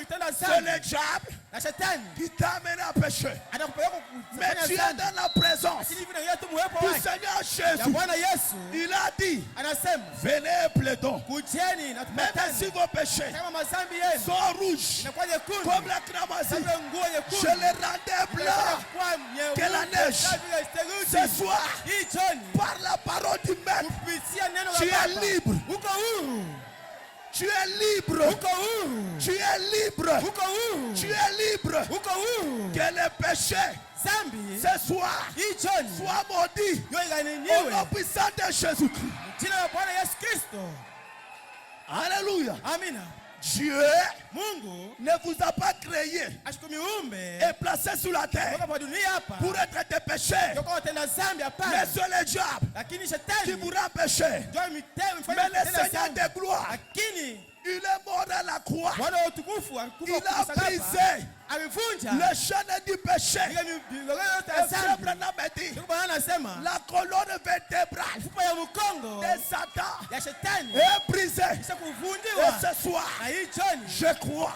C'est le diable qui t'a amené à pécher. Mais tu es dans la présence du Seigneur Jésus. Il a dit, venez plaidons. Même si vos péchés sont rouges comme la cramoisie, je les rendais blancs que la neige. Ce soir, par la parole du Maître, tu es libre. Tu es libre. Tu es libre. Tu es libre. Que le péché ce soir soit maudit au nom puissant de Jésus-Christ. Alléluia. Dieu ne vous a pas créé et placé sur la terre pour être des pécheurs. Mais c'est le diable qui vous rend péché. Mais le Seigneur de gloire, il est mort à la croix. Il a brisé le chaîne du péché. La colonne vertébrale de Satan est brisée. Et ce soir, je crois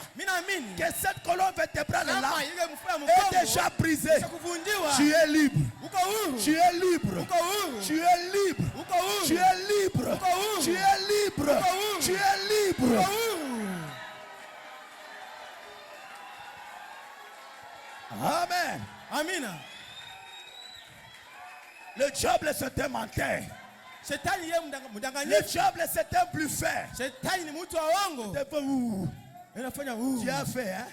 que cette colonne vertébrale là est déjà brisée. Tu es libre. Tu es libre. Tu es libre. Tu es libre. Tu es libre. Tu es libre. Amen. Amina. Le diable c'est un menteur. Le diable c'est un bluffeur. Tu as fait, hein?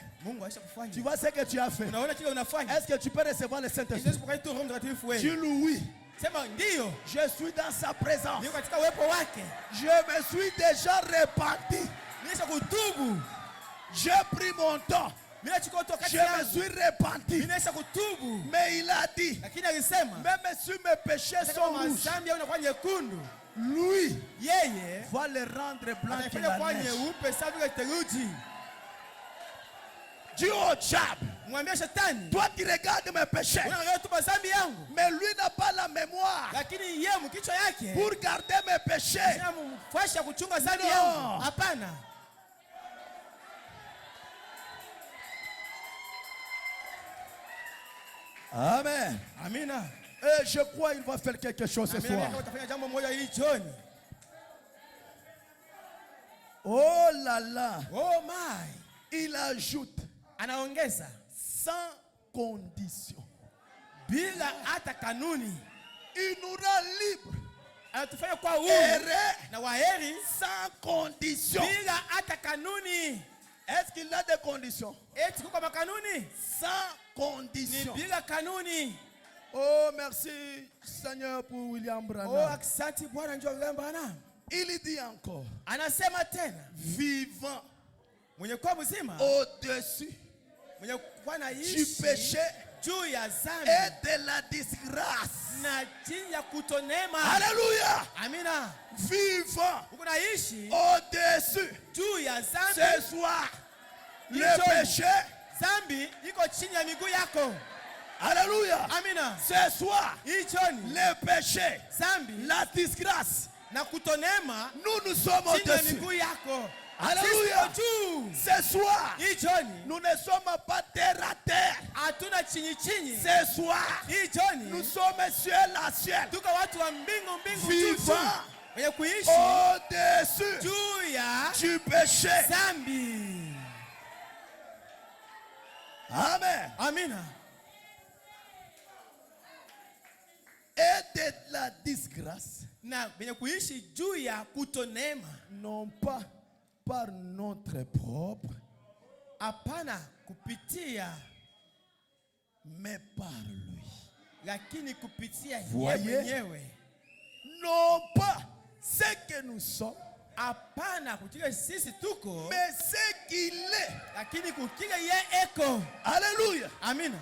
Tu vois ce que tu as fait. Est-ce que tu peux recevoir le Saint-Esprit? Tu louis. Je suis dans sa présence. Je me suis déjà répandu. J'ai pris mon temps. Je me suis répandu. Mais il a dit, même si mes péchés sont rouges, lui va les rendre blancs que la neige. Dis au diable, toi tu regardes mes péchés, mais lui n'a pas la mémoire pour garder mes péchés. Non. Amen. Amina. Et je crois qu'il va faire quelque chose ce soir. Oh là là. Oh my. Il ajoute anaongeza sans condition. Bila hata kanuni. Il nous rend libre. Anatufanya kwa huru na waheri sans condition. Bila hata kanuni. Est-ce qu'il a des conditions? Eti kuko makanuni? Sans condition. Ni bila kanuni. Oh merci Seigneur pour William Branham. Oh asante Bwana njoo William Branham. Il dit encore. Anasema tena. Vivant. Mwenye kwa mzima. Au-dessus. Mwenye kwa naishi. Du péché. Juu ya dhambi. Et de la disgrâce. Na chini ya kutonema. Alléluia. Amina. Vivant. Uko naishi. Au-dessus. Juu ya dhambi. Ce soir. Le péché. Dhambi iko chini ya miguu yako. Alléluia. Amina. Ce soir. Ichoni. Le péché. Dhambi. La disgrâce. Na kutonema. Nous sommes au-dessus. Miguu yako. Alléluia. Ce soir, nous ne sommes pas terre à terre. Ce soir, nous sommes ciel à ciel. Vivant au-dessus du péché. Amen. Amina. Et de la disgrâce. Na benye kuishi juu ya kutonema. Non pas par notre propre, apana kupitia, mais par lui. Lakini kupitia yeye mwenyewe. Non pas ce que nous sommes, apana kutika sisi tuko, mais ce qu'il est. Lakini kutika yeye eko. Alléluia. Amina.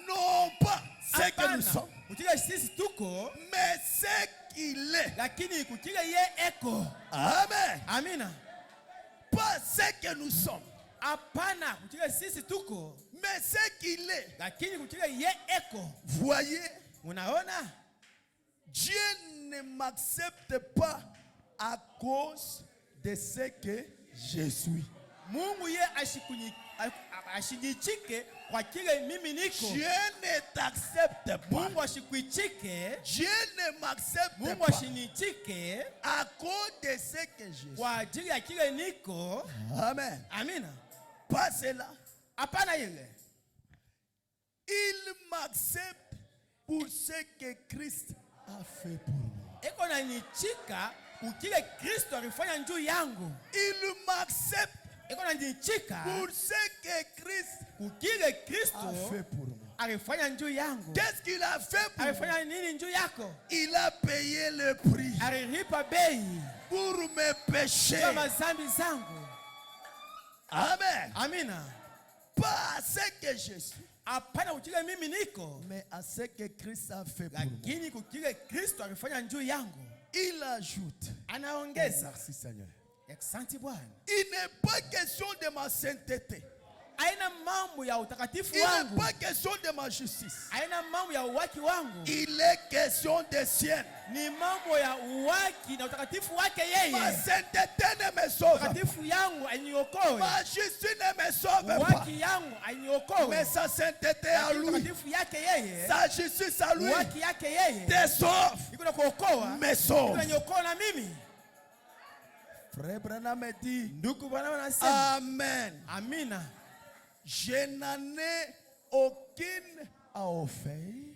Non pas ce que nous sommes, kutika sisi tuko, mais ce qu'il est. Lakini kutika yeye eko. Amen. Amina. Pas ce que nous sommes. Apana kutika sisi tuko, mais ce qu'il est. Lakini kutika ye eko. Voyez, unaona? Dieu ne m'accepte pas à cause de ce que je suis. Mungu ye ashigichike kwa kile mimi niko. Dieu ne t'accepte pas. Mungu ashikuichike. Dieu ne m'accepte Mungu pas. ashinichike À cause de ce que je suis. kwa ajili ya kile niko. Amen. Amina. Pas cela. Hapana ile. Il m'accepte pour ce que Christ a fait pour moi. Eko na nichika ukile Kristo alifanya njuu yangu. Il m'accepte Eko na nichika pour ce que Christ ukile Kristo a fait pour moi. alifanya njuu yangu. Qu'est-ce qu'il a fait pour moi? Alifanya nini njuu yako? Il a payé le prix Alilipa bei pour mes péchés. kwa mazambi zangu. Amen. Amina. Pas à ce que je suis, Hapana kukile mimi niko, mais à ce que Christ a fait pour moi. lakini kukile Kristo alifanya njuu yangu. Il ajoute. Anaongeza. Merci Seigneur. Asante Bwana. Il n'est pas question de ma sainteté. Haina mambo ya utakatifu Il n'est wangu. pas question de ma justice. Haina mambo ya uwaki wangu. Il est question de sienne. Ni mambo ya uwaki na utakatifu wake Ma yeye. sainteté ne me sauve pas. Utakatifu yangu ainiokoe. Ma justice ne me sauve pas. Uwaki yangu ainiokoe. Mais sa sainteté à lui, Utakatifu yake yeye. sa justice à lui, Uwaki yake yeye. te sauve, Iko na kuokoa. me sauve. Iko niokoa na mimi. Frère Branham me dit, Ndugu Bwana anasema. Amen. Amina. Je n'en ai aucune à offrir.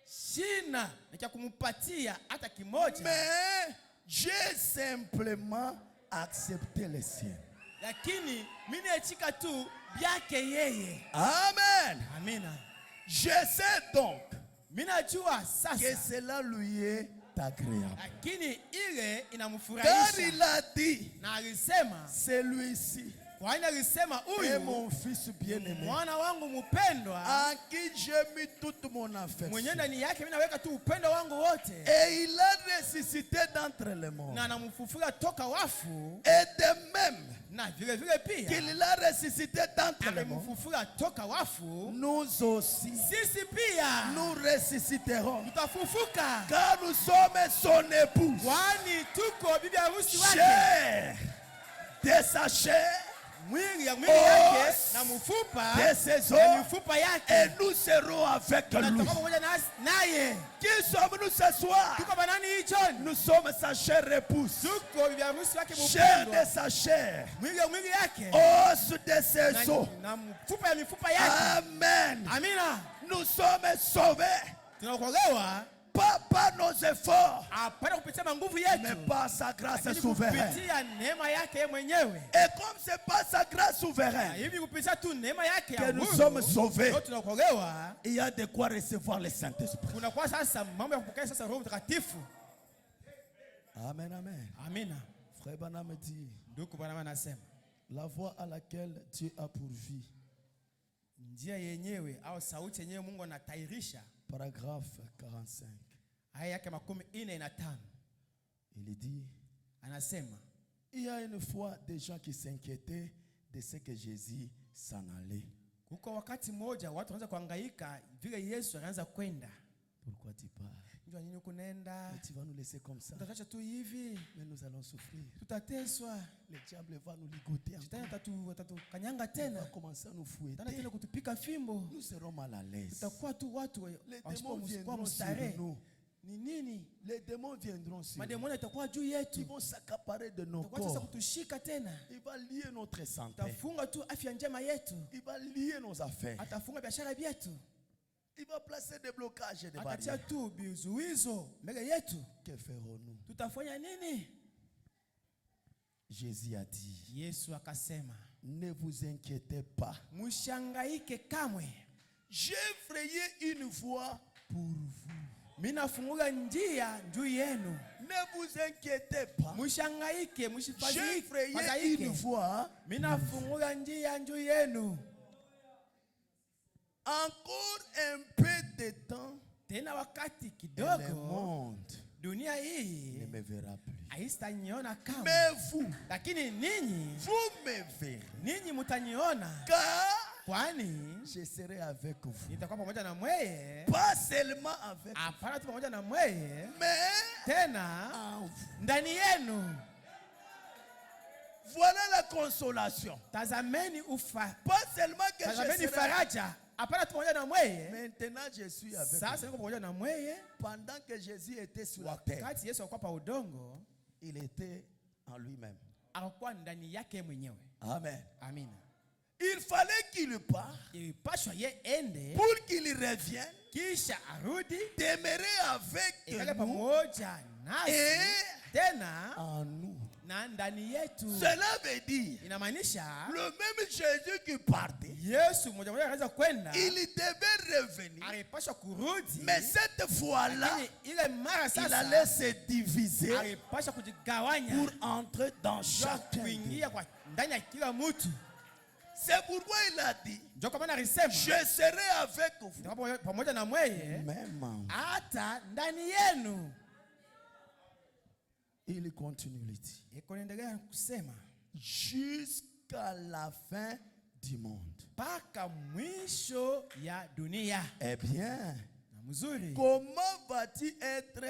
Sina na kumupatia hata kimoja. Mais j'ai simplement accepté les siens. Lakini mimi nachika tu byake yeye. Amen. Amina. Je sais donc Mimi najua que sasa. cela lui est agréable. Lakini ile Car inamfurahisha. il a dit, Na alisema, celui-ci kwani alisema est huyu mon fils bien-aimé, mwana wangu mpendwa, en qui j'ai mis toute mon affection. mwenye ndani yake mimi naweka tu upendo wangu wote. Et il a ressuscité d'entre les morts. Na anamfufua toka wafu. Et de même Na vile vile pia qu'il l'a ressuscité d'entre les morts, amemfufua toka wafu. nous aussi, Sisi pia nous ressusciterons. tutafufuka. Car nous sommes son épouse, Kwani tuko bibi harusi wake. chair de sa chair, Mwili ya mwili yake Os na mfupa de ses ya os, mifupa et yake. nous serons avec Na lui. tutakuwa pamoja naye. Qui sommes-nous ce soir? Tuko banani hicho? Nous sommes sa chère épouse, Tuko bibi harusi wake chair mpendwa. de sa chair, Mwili ya mwili yake. os de ses os. Na mfupa ya mifupa yake. Amen. Amina. Nous sommes sauvés, Tunaokolewa pas par nos efforts, hapana kupitia nguvu mais yetu, par sa grâce lakini souveraine. kupitia neema yake yeye mwenyewe. Et comme c'est pas sa grâce Na souveraine hivi kupitia tu neema yake que ya nous Mungu sommes sauvés, ndio tunaokolewa. il y a de quoi recevoir le Saint-Esprit. Kuna kwa sasa mambo ya kupokea sasa Roho Mtakatifu. Amen, amen. Amina. Frère Branham dit, Ndugu Bwana anasema la voie à laquelle Dieu a pourvu, njia yenyewe au sauti yenyewe Mungu anatairisha. paragraphe 45. Aya yake 45 Il dit, anasema il y a une fois des gens qui s'inquiétaient de ce que Jésus s'en allait. kuko wakati mmoja watu wanaanza kuhangaika vile Yesu anaanza kwenda. Pourquoi tu pars? Njoo nini kunaenda? Mais tu vas nous laisser comme ça. Tutaacha tu hivi. Mais nous allons souffrir. Tutateswa. Le diable va nous ligoter Shetani encore. atatukanyanga Il va tena. commencer à nous Tena fouetter. tena kutupika fimbo. Nous serons mal à l'aise. Tutakuwa tu watu Les démons viendront sur mstare. nous. Ni nini? Les démons viendront sur nous. Mademoni itakuwa juu Ils yetu. vont s'accaparer de nos Itakuwa sasa corps. kutushika tena. Il va lier notre santé. Tafunga tu afya njema yetu. Il va lier nos affaires. Atafunga biashara yetu. Il va placer des blocages et des Atatia barrières. tu bizuizo mbele yetu. Que ferons-nous? Tutafanya nini? Jésus a dit, Yesu akasema, ne vous inquiétez pas. mushangaike kamwe. J'ai frayé une voie pour vous. Mimi nafungua njia juu yenu. Ne vous inquiétez pas. Mushangaike, J'ai musifadhaike. frayé une voie. Mimi nafungua njia juu yenu. Encore un peu de temps. Tena wakati Et le kidogo monde dunia ne hii me verra plus. haitaniona kama. Mais vous, Lakini ninyi, vous me verrez. ninyi mtaniona. Car Kwani je serai avec vous. nitakuwa pamoja na mweye. Pas seulement avec vous, Hapana tu pamoja na mweye. mais Tena en vous. ndani yenu. Voilà la consolation. Tazameni ufa. Pas seulement que Tazameni je serai. faraja. Apana tumoja na mweye. Maintenant je suis avec Sasa vous. niko pamoja na mweye. Pendant que Jésus était sur la terre, Wakati Yesu alikuwa pa udongo, il était en lui-même. alikuwa ndani yake mwenyewe. Amen. Amina. Il fallait qu'il parte Ilipashwa ye ende pour qu'il revienne, kisha arudi demeurer avec ikale nous pamoja nasi et tena en nous. na ndani yetu. Cela veut dire Inamaanisha le même Jésus qui partait, Yesu moja moja anaweza kwenda, il devait revenir, alipashwa kurudi, mais cette fois-là, lakini ile mara il allait sasa se diviser alipashwa kujigawanya pour entrer dans jua chacun. kuingia kwa ndani ya kila mtu. C'est pourquoi il a dit, Ndio kwa maana alisema je serai avec vous. nitakuwa pamoja na mweye Même. hata ndani yenu. Il continue, il dit, Iko naendelea kusema jusqu'à la fin du monde. mpaka mwisho ya dunia. Eh bien, Na mzuri, comment vas-tu être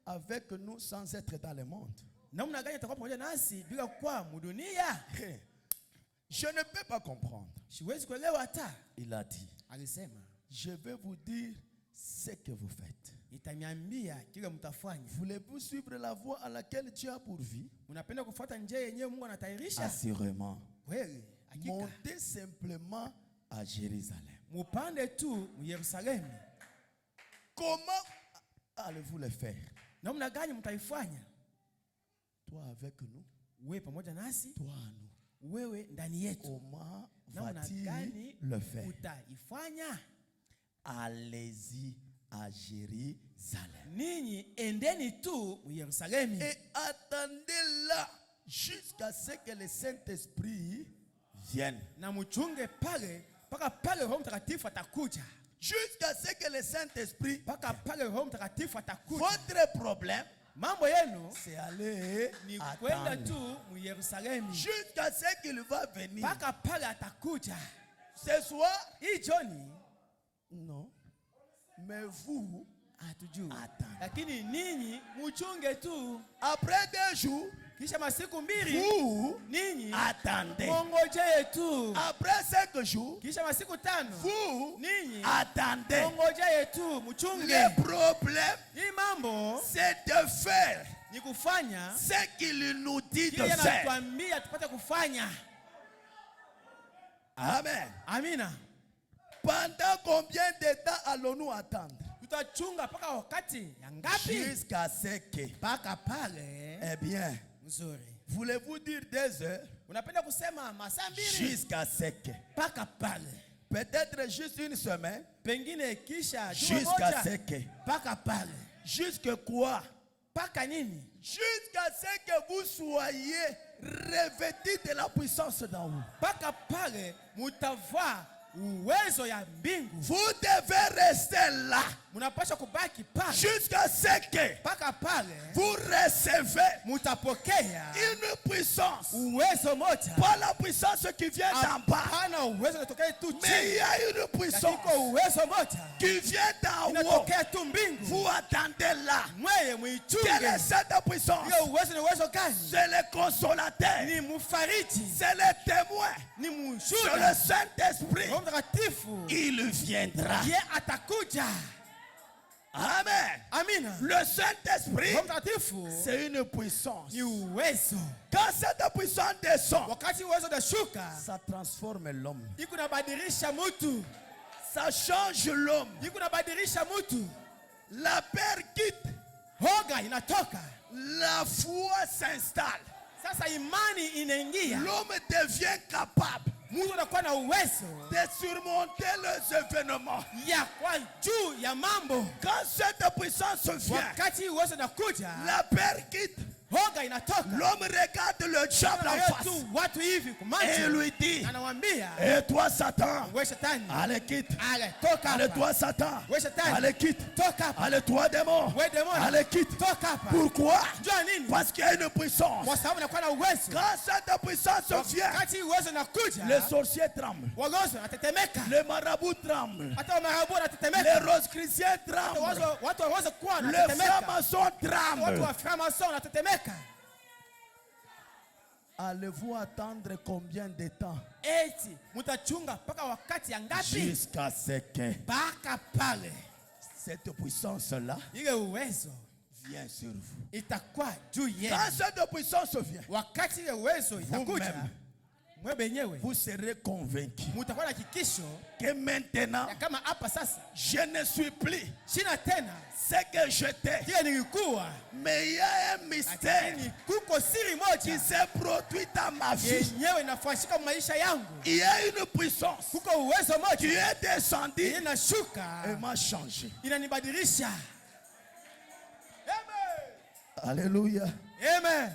avec nous sans être dans le monde? namna gani atakuwa pamoja nasi bila kuwa mudunia? Je ne peux pas comprendre. Siwezi kuelewa hata. Il a dit, Alisema je vais vous dire ce que vous faites. itaniambia kile mtafanya. Voulez-vous suivre la voie à laquelle Dieu a pourvu? Mnapenda kufuata njia yenyewe Mungu anatayarisha? Assurément. Kweli, hakika. Montez simplement à Jérusalem. Mupande tu mu Yerusalemu. Comment allez-vous le faire? Namna gani mtaifanya? Toi avec nous, Wewe pamoja nasi, toi à nous. wewe ndani yetu. Comment Namna vas-tu gani le faire? utaifanya? Allez-y à Jérusalem. Ninyi endeni tu mu Yerusalemu. Et attendez là jusqu'à ce que le Saint-Esprit vienne. Na mchunge pale mpaka pale Roho Mtakatifu atakuja. Jusqu'à ce que le Saint-Esprit. Mpaka pale Roho Mtakatifu atakuja. Votre problème, Mambo yenu c'est aller ni kwenda tu attendre. mu Yerusalemu. Jusqu'à ce qu'il va venir. Mpaka pale atakuja. Ce soir, Hii Johni non. Mais vous, hatujui. attendez. Lakini ninyi mchunge tu. Après 2 jours, Kisha masiku mbili vous ninyi attendez. mongojee tu. Après 5 jours, Kisha masiku 5 vous ninyi attendez. mongojee tu mchunge. Le problème, Hii mambo c'est de faire ni kufanya ce qu'il nous dit de kile faire. anatuambia tupate kufanya. Amen. Amina. Pendant combien de temps allons-nous attendre? Tutachunga mpaka wakati ya ngapi? Jusqu'à ce que. Mpaka pale. Eh bien, Mzuri. voulez-vous dire 2 heures? Unapenda kusema masaa mbili? Jusqu'à ce que. Mpaka pale. Peut-être juste une semaine. Pengine kisha juma Jusqu'à moja. ce que. Mpaka pale. Jusque quoi? Mpaka nini? Jusqu'à ce que vous soyez revêtus de la puissance d'en haut. Mpaka pale mutavaa uwezo ya mbingu. Vous devez rester là. Munapaswa kubaki pale. Jusqu'à ce que Mpaka pale vous recevez mutapokea une puissance. uwezo moja. Pas la puissance qui vient d'en bas. Hapana uwezo unatokea tu Mais il y chini. a une puissance Lakini uwezo moja qui vient d'en haut. inatokea tu mbingu. Vous attendez là. Mweye Quelle est muichunge. cette puissance? Hiyo uwezo ni uwezo gani? C'est le consolateur. Ni mufariji. C'est le témoin. Ni C'est mshuhuda. le Saint-Esprit. Roho Mtakatifu Il viendra. ye atakuja. Amen. Amina. Le Saint-Esprit, Roho Mtakatifu c'est une puissance. ni uwezo. Quand cette puissance descend, Wakati uwezo unashuka, ça transforme l'homme. iko nabadilisha mtu. Ça change l'homme. Iko nabadilisha mtu. La peur quitte. Hoga inatoka. La foi s'installe. Sasa imani inaingia. L'homme devient capable Mungu anakuwa na uwezo de surmonter les événements. ya kwa juu ya mambo. Quand cette puissance vient, Wakati uwezo unakuja, la peur quitte. hoga inatoka. L'homme regarde le diable en Anaangalia face tu watu hivi et kumacho. lui dit, Anawambia, et toi Satan, we shetani, allez quitte. ale toka Allez hapa. toi Satan, We shetani, allez quitte. toka hapa. Allez toi démon, We demoni, allez quitte. toka hapa. Pourquoi? Jua nini? Parce qu'il y a une puissance. Kwa sababu nakuwa na uwezo. Quand cette puissance vient, Wakati uwezo unakuja, les sorciers tremblent, wagonjwa wanatetemeka. les marabouts tremblent, Hata marabu les wanatetemeka. rosicruciens tremblent, Watu waweze kuwa les wanatetemeka. francs-maçons Watu tremblent. wa franc-maçon wanatetemeka. Allez-vous attendre combien de temps? Eti mutachunga paka wakati ya ngapi? Jusqu'à ce que Paka pale cette puissance-là ile uwezo vient sur vous. itakuwa juu yenu. Quand cette puissance vient, Wakati ile uwezo itakuja, mwe benyewe vous serez convaincus mutakuwa na hakikisho que maintenant, ya kama hapa sasa je ne suis plus sina tena ce que j'étais. kile nilikuwa, Mais il y a un mystère lakini kuko siri qui moja s'est produit dans ma vie. yenyewe inafashika maisha yangu. Il y a une puissance Kuko uwezo qui moja est descendue et inashuka m'a changé. inanibadilisha. Alléluia. Amen.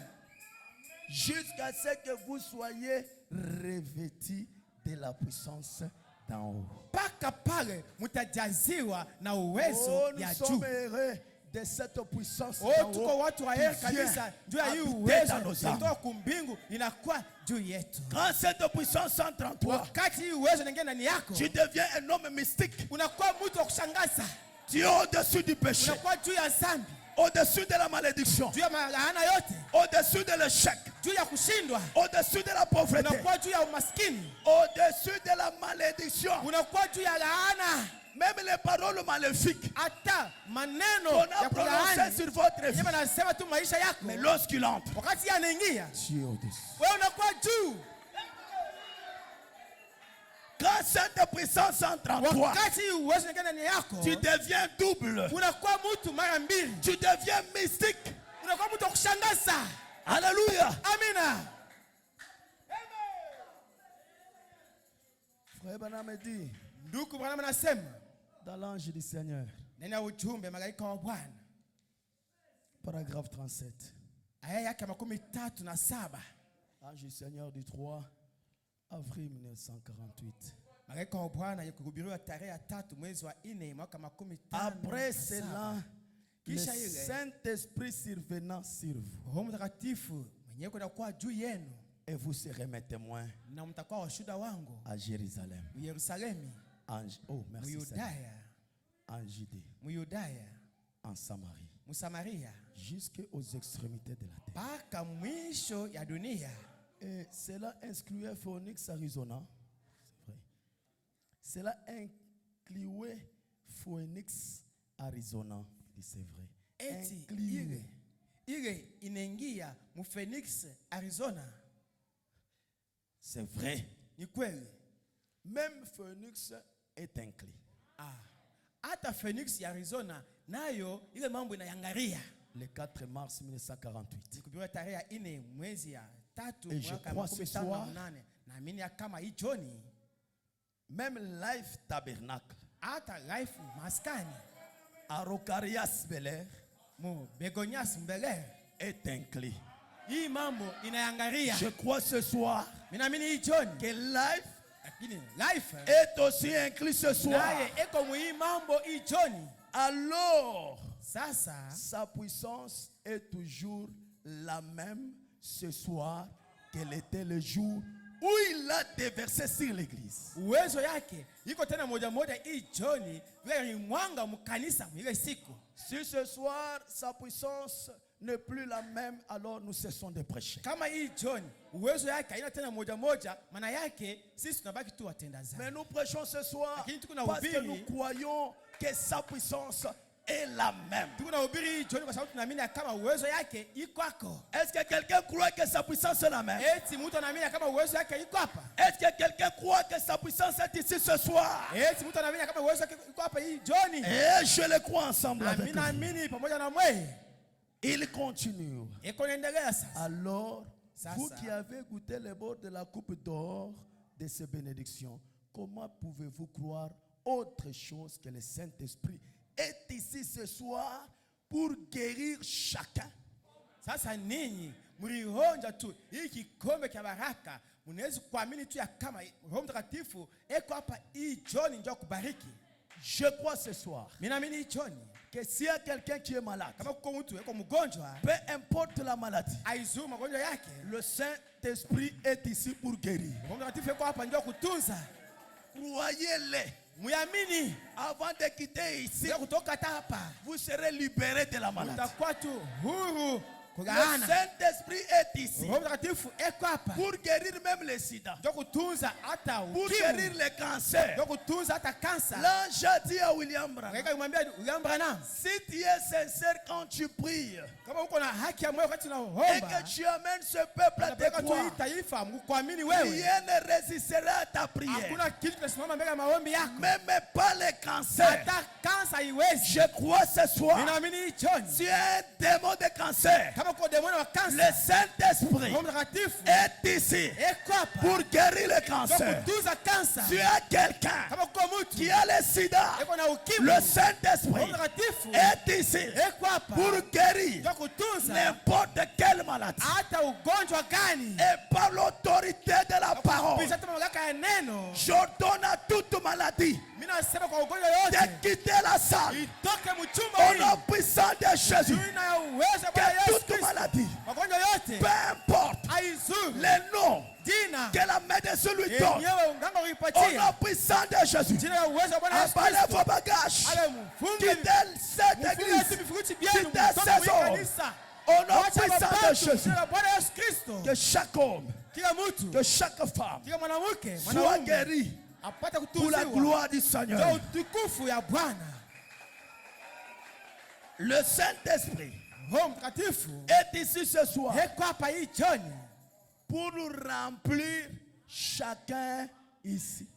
Jusqu'à ce que vous soyez revêtus de la puissance d'en haut. Paka pale mutajaziwa na uwezo Oh, nous ya sommes juu. heureux de cette puissance Oh, d'en tuko haut watu wa qui heri vient kabisa juu ya hii habiter uwezo dans nos âmes. kutoka kumbingu inakuwa juu yetu. Quand cette puissance entre en toi, Wakati hii uwezo inaingia ndani yako, tu deviens un homme mystique. unakuwa mtu wa kushangaza, Tu es au-dessus du péché, unakuwa juu ya dhambi, au-dessus de la malédiction, juu ya laana yote, au-dessus de l'échec, juu ya kushindwa, au-dessus de la pauvreté, unakuwa juu ya umaskini, au-dessus de la malédiction. unakuwa juu ya laana. Même les paroles maléfiques Hata maneno qu'on a ya prononcées kulaani sur votre vie, yeye anasema tu maisha yako, mais lorsqu'il entre, wakati anaingia tu es au-dessus. wewe unakuwa juu. Quand cette puissance entre en toi, Wakati uwezo unaingia ndani yako, tu deviens double. unakuwa mtu mara mbili, Tu deviens mystique. unakuwa mtu wa kushangaza. Alléluia. Amina. Frère Branham me dit, Ndugu Branham anasema dans l'ange du Seigneur, nena ujumbe malaika wa Bwana, paragraphe 37. aya yake 37. Ange du Seigneur du 3 avril 1948. Malaika wa Bwana yakihubiriwa tarehe 3 mwezi wa 4 mwaka 15. Après cela, le Kisha ile Saint-Esprit survenant sur vous. Roho Mtakatifu mwenyewe kwenda kwa juu yenu, Et vous serez mes témoins na mtakuwa washuhuda wangu à Jérusalem, Yerusalemu, merci Seigneur, Yudaya, en Judée, Yudaya, en Samarie, Samaria, jusqu'aux extrémités de la terre. mpaka mwisho ya dunia. Et cela incluait Phoenix, Arizona. C'est vrai. Cela incluait Phoenix, Arizona. C'est vrai. Eti Incluait. ile inaingia mu Phoenix, Arizona. C'est vrai. Ni kweli. Même Phoenix est inclus. Hata Phoenix, Arizona nayo ile mambo inayangaria. Le 4 mars 1948. Nikubiri tarehe ya 4 mwezi ya 3 Et je mwaka crois ce soir, 58. Naamini kama hii Johnny, même Life Tabernacle, hata Life Maskani, à Rocarias Bel-Air, mu Begonias Mbele, est inclus. hii mambo inayangaria. Je crois ce soir Minaamini hii Johnny que Life lakini Life est aussi inclus ce soir. naye eko mu hii mambo hii Johnny. Alors, Sasa sa puissance est toujours la même ce soir qu'elle était le jour où il a déversé sur l'église. uwezo yake iko tena moja moja hii Johnny vile mwanga mkanisa ile siku. Si ce soir sa puissance n'est plus la même, alors nous cessons de prêcher. Kama hii Johnny uwezo yake haina tena moja moja, maana yake sisi tunabaki tu watenda dhambi. Mais nous prêchons ce soir Lakini tuko na parce que ubiri. nous croyons que sa puissance est la même. Tuko na ubiri hii Johnny kwa sababu tunaamini kama uwezo yake iko hako. Est-ce que quelqu'un croit que sa puissance est la même? Eti mtu anaamini kama uwezo yake iko hapa. Est-ce que quelqu'un croit que sa puissance est ici ce soir? Eti mtu anaamini kama uwezo yake iko hapa hii Johnny. Et je le crois ensemble avec Amina vous. amini pamoja na mwe. Il continue. Iko naendelea sasa. Alors, Ça, vous ça. qui avez goûté le bord de la coupe d'or de ces bénédictions, comment pouvez-vous croire autre chose que le Saint-Esprit est ici ce soir pour guérir chacun? Sasa ninyi mlionja tu hii kikombe cha baraka, mnaweza kuamini tu ya kama Roho Mtakatifu eko hapa hii Johnny ndio kubariki. Je crois ce soir Mimi naamini hii Johnny que s'il y a quelqu'un qui est malade, kama kuko mtu eko mgonjwa, peu importe la maladie, aizu magonjwa yake, le Saint-Esprit est ici pour guérir. Roho Mtakatifu eko hapa ndio kutunza. Croyez-le. Muyamini. Avant de quitter ici, Ndio kutoka hapa vous serez libérés de la maladie. utakuwa tu huru Le Saint-Esprit est ici pour guérir même les sida, pour guérir les cancers. L'ange a dit à William Branham, si tu es sincère quand tu pries et que tu amènes ce peuple à te croire, rien ne résistera à ta prière, même pas les cancers. Je crois ce soir, si un démon de cancer, le Saint-Esprit est ici pour guérir le cancer. Si tu as quelqu'un qui a le sida, le Saint-Esprit est ici pour guérir n'importe quelle maladie. Et par l'autorité de la parole, j'ordonne à toute maladie de quitter la salle au nom puissant de Jésus. Que toute maladie, peu importe les noms que la médecine lui donne, au nom puissant de Jésus, emballez vos bagages, quittez cette église, quittez ces hommes, au nom puissant de Jésus. Que chaque homme, que chaque femme soit guéri pour la gloire du Seigneur. Le Saint-Esprit est ici ce soir pour nous remplir chacun ici.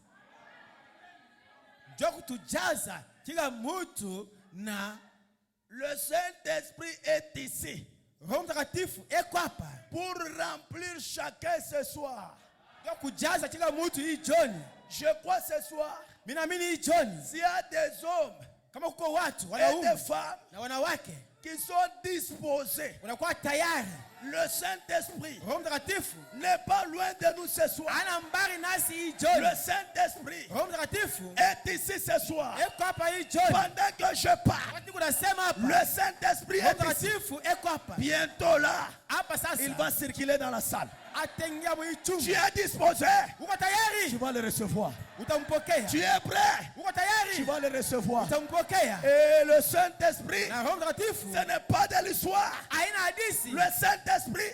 Le Saint-Esprit est ici pour remplir chacun ce soir. Je crois ce soir, s'il y a des hommes et des femmes qui sont disposés, le Saint-Esprit n'est pas loin de nous ce soir. Le Saint-Esprit est ici ce soir. Pendant que je parle, le Saint-Esprit est ici. Bientôt là, il va circuler dans la salle. Tu es disposé, tu vas le recevoir. Tu es prêt, tu vas le recevoir. Et le Saint-Esprit, ce n'est pas de l'histoire. Le Saint-Esprit,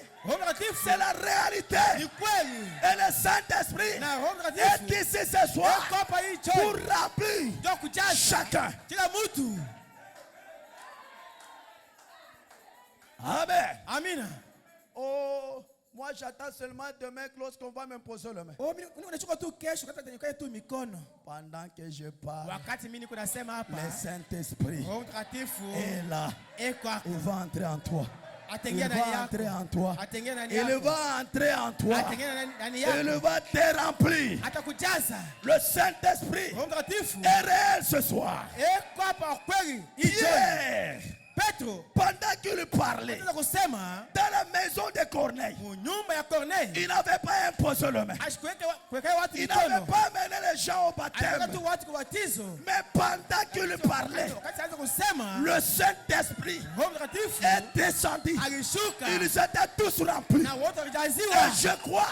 c'est la réalité. Et le Saint-Esprit est ici ce soir pour remplir chacun. Amen. Amina. Oh, moi j'attends seulement demain lorsqu'on va m'imposer le main. Pendant que je parle, le Saint-Esprit est là. Il va entrer en toi. Il va entrer en toi. Il va entrer en toi. Il va te remplir. Le Saint-Esprit est réel ce soir. Pierre, pendant qu'il parlait dans la maison de Corneille, il n'avait pas imposé le main. Il n'avait pas mené les gens au baptême. Mais pendant qu'il parlait, le Saint-Esprit est descendu. Ils étaient tous remplis. Et je crois,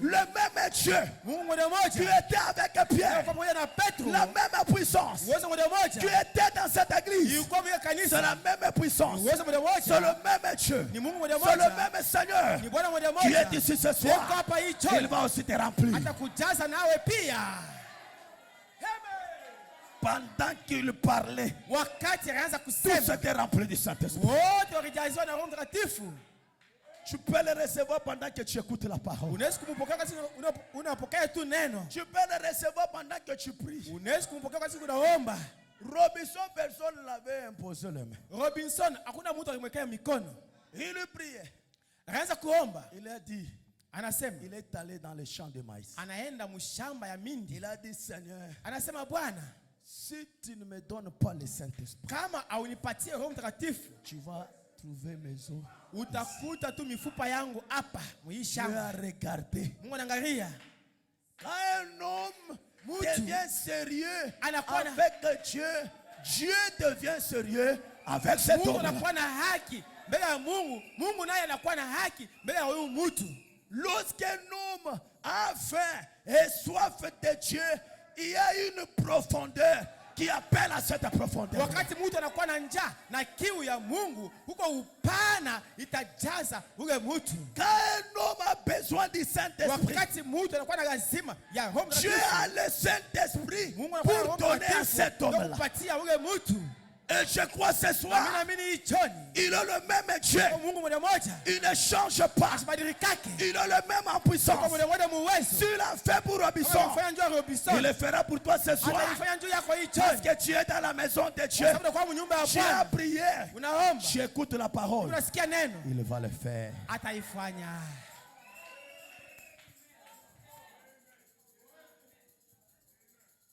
le même Dieu qui était avec Pierre, la même puissance qui était dans cette église, c'est la même puissance, c'est le même Dieu, c'est le même Seigneur qui est ici ce soir. Il va aussi te remplir. Pendant qu'il parlait, tous étaient remplis du Saint-Esprit. Tu peux le recevoir pendant que tu écoutes la parole. Tu peux le recevoir pendant que tu pries. Robinson, personne ne l'avait imposé les mains. Il priait. Il a dit, il est allé dans les champs de maïs. Il a dit, Seigneur, si tu ne me donnes pas le Saint-Esprit, tu vas trouver mes os. Tu as regardé. Quand un homme devient sérieux avec Dieu, Dieu devient sérieux avec cet homme. Lorsqu'un homme a faim et soif de Dieu, il y a une profondeur qui appelle à cette profondeur. Wakati mtu anakuwa na njaa na kiu ya Mungu, huko upana itajaza ule mtu. Quand un homme a besoin du Saint-Esprit, wakati mtu anakuwa na lazima ya Roho Dieu a le Saint-Esprit pour donner à cet homme-là. kupatia ule mtu. Et je crois ce soir, il a le même Dieu. Il ne change pas. Il a le même en puissance. S'il a fait pour Robinson, il le fera pour toi ce soir. Parce que tu es dans la maison de Dieu. Tu as prié. Tu écoutes la parole. Il va le faire.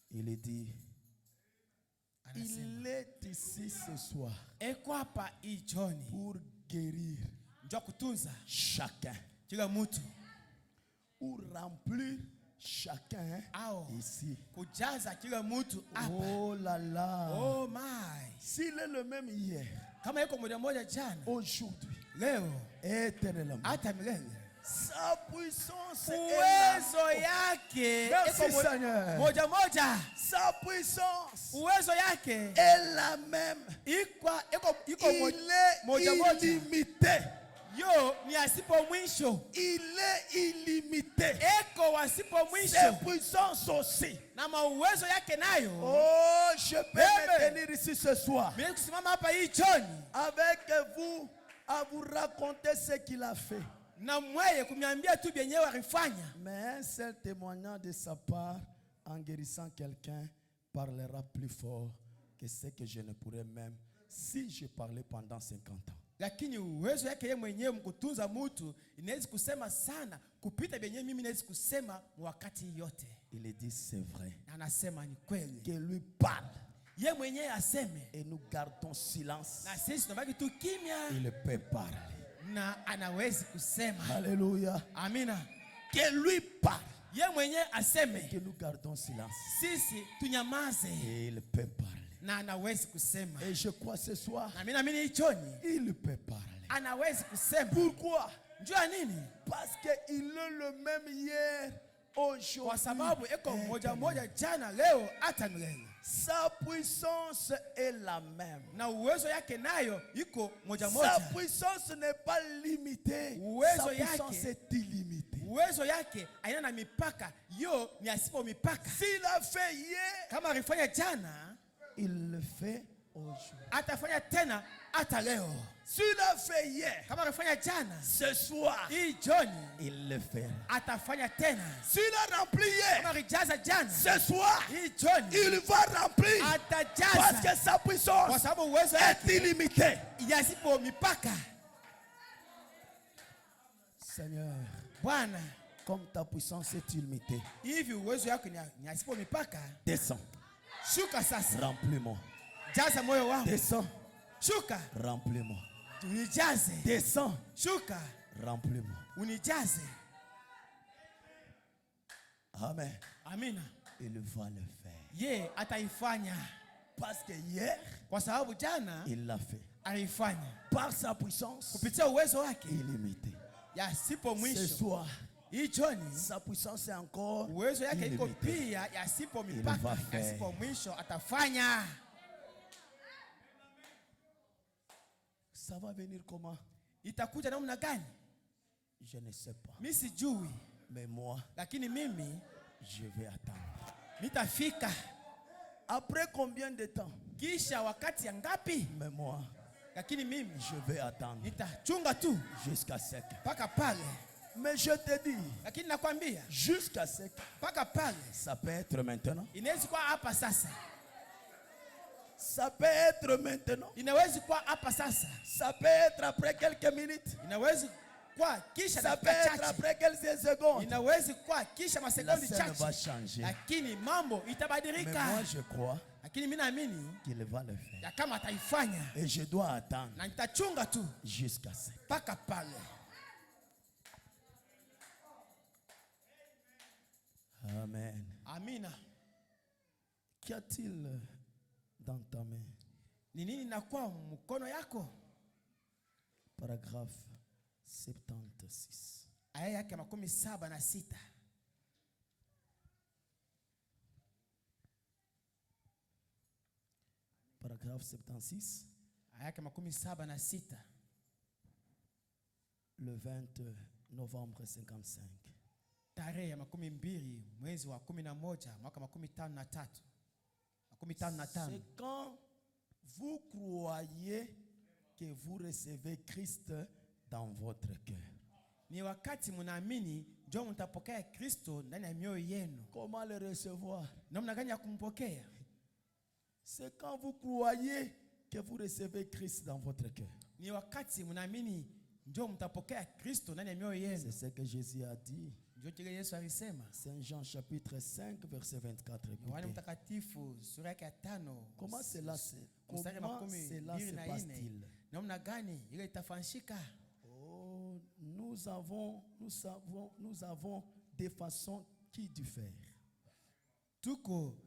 Il est dit, il est ici ce soir pour guérir chacun, pour remplir chacun ici. Oh là là. Oh my. S'il est le même hier, aujourd'hui, éternellement, sa puissance uwezo yake moja moja. Sa puissance uwezo yake est la même. Il est illimité. Yo ni asipo mwisho. Il est illimité. Eko wasipo mwisho. Ses puissances aussi. Na mauwezo yake nayo. Oh, je peux me tenir ici ce soir. Mimi kusimama hapa hii jioni avec vous à vous raconter ce qu'il a fait. Na mweye kumiambia tu byenyewe alifanya. Mais un seul témoignage de sa part en guérissant quelqu'un parlera plus fort que ce que je ne pourrais même si je parlais pendant 50 ans. Lakini uwezo yake yeye mwenyewe mkutunza mtu inaweza kusema sana kupita byenyewe mimi naweza kusema wakati yote. Il dit c'est vrai. Anasema ni kweli. Que lui parle. Yeye mwenyewe aseme. Et nous gardons silence. Na sisi tunabaki tu kimya. Il peut parler. Na anawezi kusema. Alléluia. Amina. Que lui parle. Yeye mwenyewe aseme. Que nous gardons silence. Sisi tunyamaze. Et il peut parler. Na anawezi kusema. Et je crois ce soir. Na mimi naamini jioni. Il peut parler. Anawezi kusema. Pourquoi? Njua nini? Parce que il est le même hier, aujourd'hui. Kwa sababu eko moja moja jana leo hata milele. Sa puissance est la même. Na uwezo yake nayo iko moja moja. Sa puissance n'est pas limitée. Sa puissance est illimitée. Uwezo yake haina na mipaka. Yo ni asipo mipaka. S'il a fait hier, kama alifanya jana, il le fait aujourd'hui. Atafanya tena hata leo. S'il a fait hier, kama alifanya jana, ce soir, hii jioni, il le fait. Atafanya tena. S'il a rempli hier, kama alijaza jana, ce soir, hii jioni, il va remplir. Atajaza. Parce que sa puissance kwa sababu uwezo est illimitée. Yasipo mipaka. Seigneur, Bwana, comme ta puissance est illimitée, hivi uwezo yako ni asipo mipaka, descends. Shuka sasa. Remplis-moi. Jaza moyo wangu. Descends. Shuka. Remplis-moi. Unijaze. Descends. Shuka. Remplis-moi. Unijaze. Amen. Amina. Il va le faire. Ye ataifanya. Parce que hier, kwa sababu jana, il l'a fait. Alifanya. Par sa puissance, kupitia uwezo wake illimité. Yasipo mwisho. Ce soir, sa puissance est encore uwezo yake iko pia yasipo mipaka, yasipo mwisho atafanya. Ça va venir comment? Itakuja namna gani? Je ne sais pas. Mimi sijui. Mais moi, lakini mimi je vais attendre. Nitafika. Après combien de temps? Kisha wakati ngapi? Mais moi, lakini mimi je vais attendre. Nitachunga tu jusqu'à ce que. Paka pale. Mais je te dis, lakini nakwambia, jusqu'à ce que. Paka pale. Ça peut être maintenant. Inaweza kuwa hapa sasa. Ça peut être maintenant. Inaweza kuwa hapa sasa. Ça peut être après quelques minutes. Inaweza kuwa kisha ça peut être après quelques secondes. Inaweza kuwa kisha masekondi chache. La scène va changer. Lakini mambo itabadilika. Mais moi je crois lakini mimi naamini qu'il va le faire. Ya kama ataifanya. Et je dois attendre. Na nitachunga tu jusqu'à ce. Paka pale. Amen. Amina. Qu'y a-t-il dans ta main? Ni nini nakuwa mkono yako? Paragraphe 76. Aya yake 76. paragraphe 76. Aya yake 76. Le 20 novembre 55. Tarehe ya 20 mwezi wa 11 mwaka 53. C'est quand vous croyez que vous recevez Christ dans votre cœur. Ni wakati mnaamini ndio mtapokea Kristo ndani ya mioyo yenu. Comment le recevoir? Namna gani ya kumpokea? C'est quand vous croyez que vous recevez Christ dans votre cœur. Ni wakati mnaamini ndio mtapokea Kristo ndani ya mioyo yenu. C'est ce que Jésus a dit. Ndio kile Yesu alisema. Saint Jean chapitre 5 verset 24. Yohana mtakatifu sura yake ya 5. Comment cela se passe-t-il? Namna gani ile itafanyika? Oh, nous avons des façons qui diffèrent. Tuko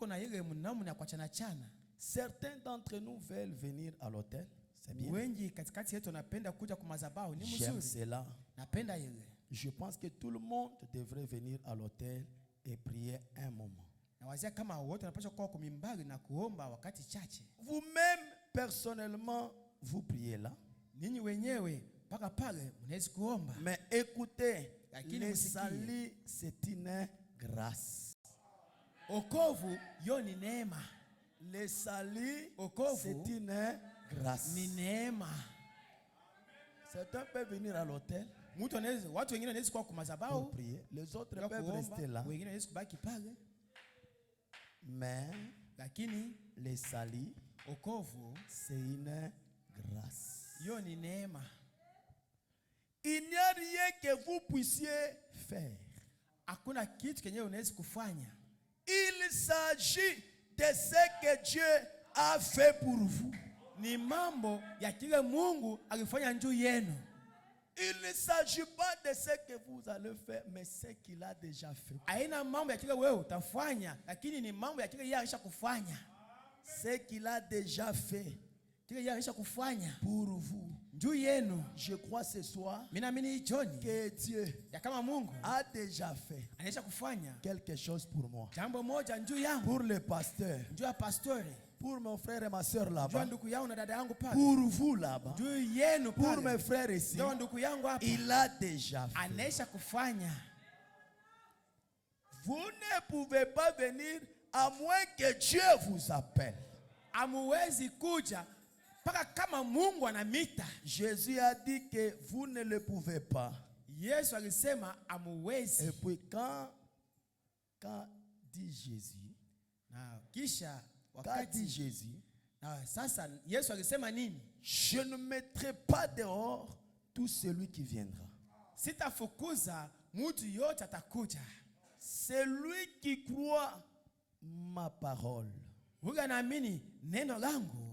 na ile mnamna ya kuachana chana. Certains d'entre nous veulent venir à l'autel. C'est bien. Wengi katikati yetu napenda kuja kwa madhabahu, ni J'aime mzuri. cela. Napenda ile. Je pense que tout le monde devrait venir à l'autel et prier un moment. Na wazia kama wote wanapaswa kuwa kwa mimbari na kuomba wakati chache. Vous-même personnellement vous priez là. Ninyi wenyewe mpaka pale mnaweza kuomba. Mais écoutez, Lakini le salut c'est une grâce. Okovu yo ni neema. Le salut Okovu c'est une grâce. Ni neema. Certains peuvent venir à l'autel. Watu wengine wanaweza kuwa kwa madhabahu, prier. Les autres peuvent rester là. Wengine wanaweza kubaki pale. Mais lakini le salut okovu c'est une grâce. Yo ni neema. Il n'y a rien que vous puissiez faire. Hakuna kitu kenye unaweza kufanya. Il s'agit de ce que Dieu a fait pour vous. Ni mambo ya kile Mungu alifanya juu yenu. Il ne s'agit pas de ce que vous allez faire, mais ce qu'il a déjà fait. Haina mambo ya kile wewe utafanya, lakini ni mambo ya kile yeye alishakufanya. Ce qu'il a déjà fait. Kile yeye alishakufanya pour vous. Juu yenu. Je crois ce soir que Dieu ya kama Mungu a déjà fait kufanya quelque chose pour moi. Jambo moja juu yangu. Pour le pasteur. Juu ya pastori. Pour mon frère et ma soeur là-bas. Pour vous là-bas. Pour mes frères ici. Il a déjà fait. Vous ne pouvez pas venir à moins que Dieu vous appelle. Jésus a dit que vous ne le pouvez pas. Et puis quand dit Jésus, qu'a dit Jésus? Je ne mettrai pas dehors tout celui qui viendra. Celui qui croit ma parole. Ou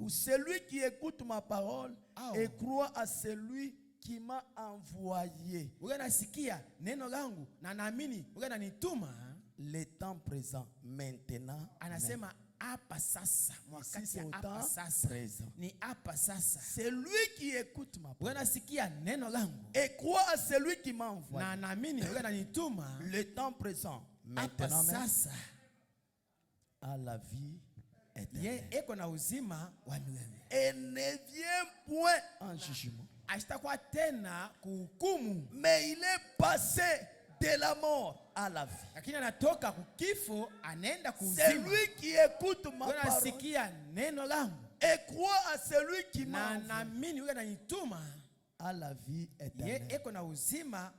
celui qui écoute ma parole et croit à celui qui m'a envoyé. Le temps présent, maintenant. C'est au temps présent. C'est lui qui écoute ma parole et croit à celui qui m'a envoyé. Le temps présent, maintenant même, à la vie éternelle. Et ne vient point en jugement, mais il est passé de la mort à la vie. C'est lui qui écoute ma parole et croit à celui qui m'a envoyé à la vie éternelle.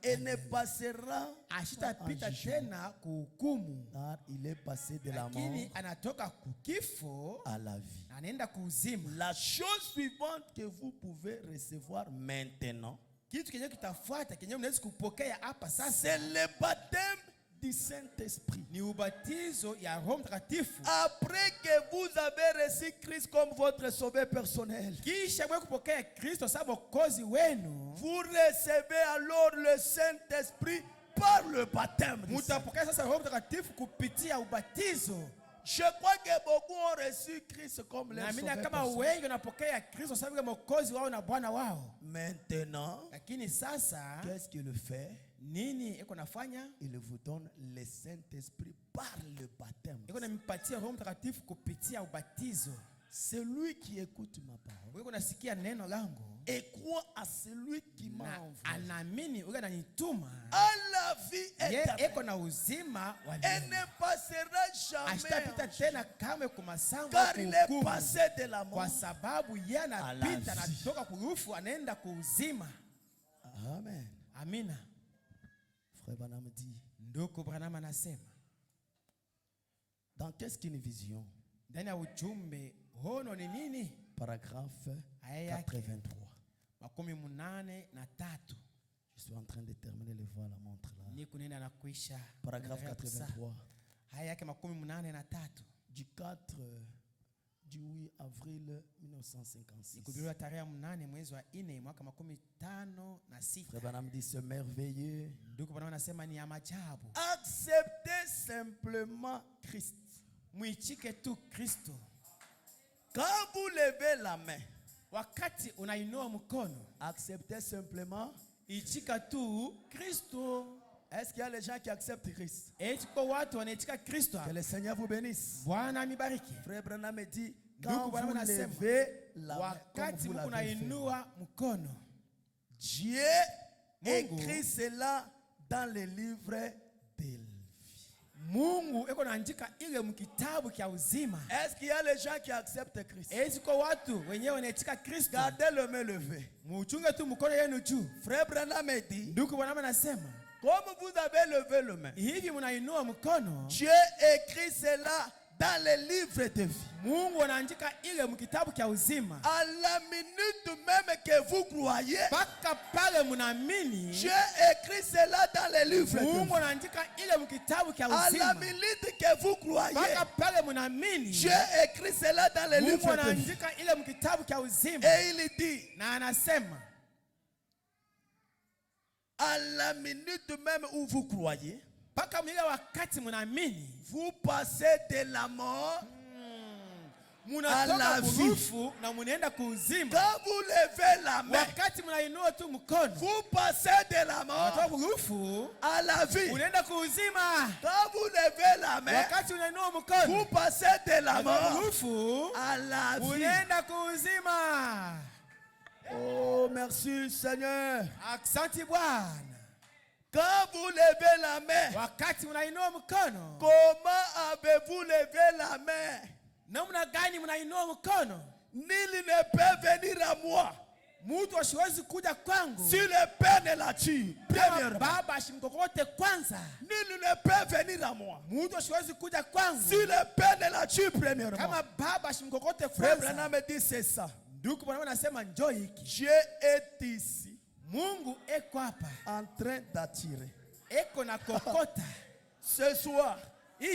Et ne passera en jugement, car il est passé de la mort à la vie. La chose suivante que vous pouvez recevoir maintenant, c'est le baptême du Saint-Esprit. Après que vous avez reçu Christ comme votre sauveur personnel, vous recevez alors le Saint-Esprit par le baptême. Je crois que beaucoup ont reçu Christ comme leur sauveur personnel. Maintenant, qu'est-ce qu'il fait? Il vous donne le Saint-Esprit par le baptême. celui qui écoute ma parole wewe unasikia neno langu et croit à celui qui m'a envoyé anaamini wewe ananituma a la vie éternelle eko na uzima wa et milele ne passera jamais asitapita tena kamwe kumasango car il est passé de la mort kwa sababu yeye anapita la vie. anatoka kurufu anaenda kuuzima. Amen. Amina. Frère Branham dit Ndugu Branham anasema dans qu'est-ce qu'une vision? ndani ya ujumbe hono ni nini? Paragraphe 83. Makumi munane na tatu. Je suis en train de terminer le voir la montre là. Ni kunena na kuisha. Paragraphe 83. Haya yake makumi munane na tatu. Du 4 du 8 avril 1956. Nikubiriwa tarehe 8 mwezi wa 4 mwaka 56. Frère Branham dit c'est merveilleux. Ndugu Branham anasema ni ya maajabu. Acceptez simplement Christ. Muichike tu Kristo. Quand vous levez la main, wakati unainua mkono, acceptez simplement ichika tu Kristo. Est-ce qu'il y a les gens qui acceptent Christ? Echiko watu wanaichika Kristo. Que le Seigneur vous bénisse. Bwana amibariki. Frère Branham me dit quand vous levez la main, wakati unainua mkono, Dieu écrit cela dans le livre de vie. Mungu eko naandika ile mkitabu kia uzima. Est-ce qu'il y a les gens qui acceptent Christ? Echiko watu wenyewe wanaichika Kristo. Gardez le main levée. Muchunge tu mkono yenu juu. Frère Branham me dit ndugu Branham anasema comme vous avez levé le main, hivi mnainua mkono, Dieu écrit cela dans le livre de vie. Mungu anaandika ile mkitabu kia uzima. À la minute même que vous croyez, paka pale mnaamini, Dieu écrit cela dans le livre de vie. Mungu anaandika ile mkitabu kia uzima. À la minute que vous croyez, paka pale mnaamini, Dieu écrit cela dans le livre de vie. Mungu anaandika ile mkitabu kia uzima. Et il dit, na anasema à la minute même où vous croyez, paka mile wakati mnaamini, vous passez de la mort à la vie. Na munaenda kuuzima. Quand vous levez la main, wakati mnainua tu mkono, vous passez de la mort à la vie. Munaenda kuuzima. Quand vous levez la main, wakati unainua mkono, vous passez de la mort à la vie. Munaenda kuuzima. Oh, merci Seigneur. Asante Bwana. Quand vous levez la main, wakati unainua mkono, comment avez-vous levé la main? Namna gani mnainua mkono? Nul ne peut venir à moi. Mtu asiwezi kuja kwangu si le Père ne l'attire. Premièrement, baba ashimkokote kwanza. Nul ne peut venir à moi. Mtu asiwezi kuja kwangu si le Père ne l'attire premièrement. Kama baba ashimkokote kwanza. Frère Branham me dit c'est ça. Ndugu Branham anasema njoo hiki. Dieu est ici. Mungu eko hapa en train d'attirer. Eko na kokota. Ce soir,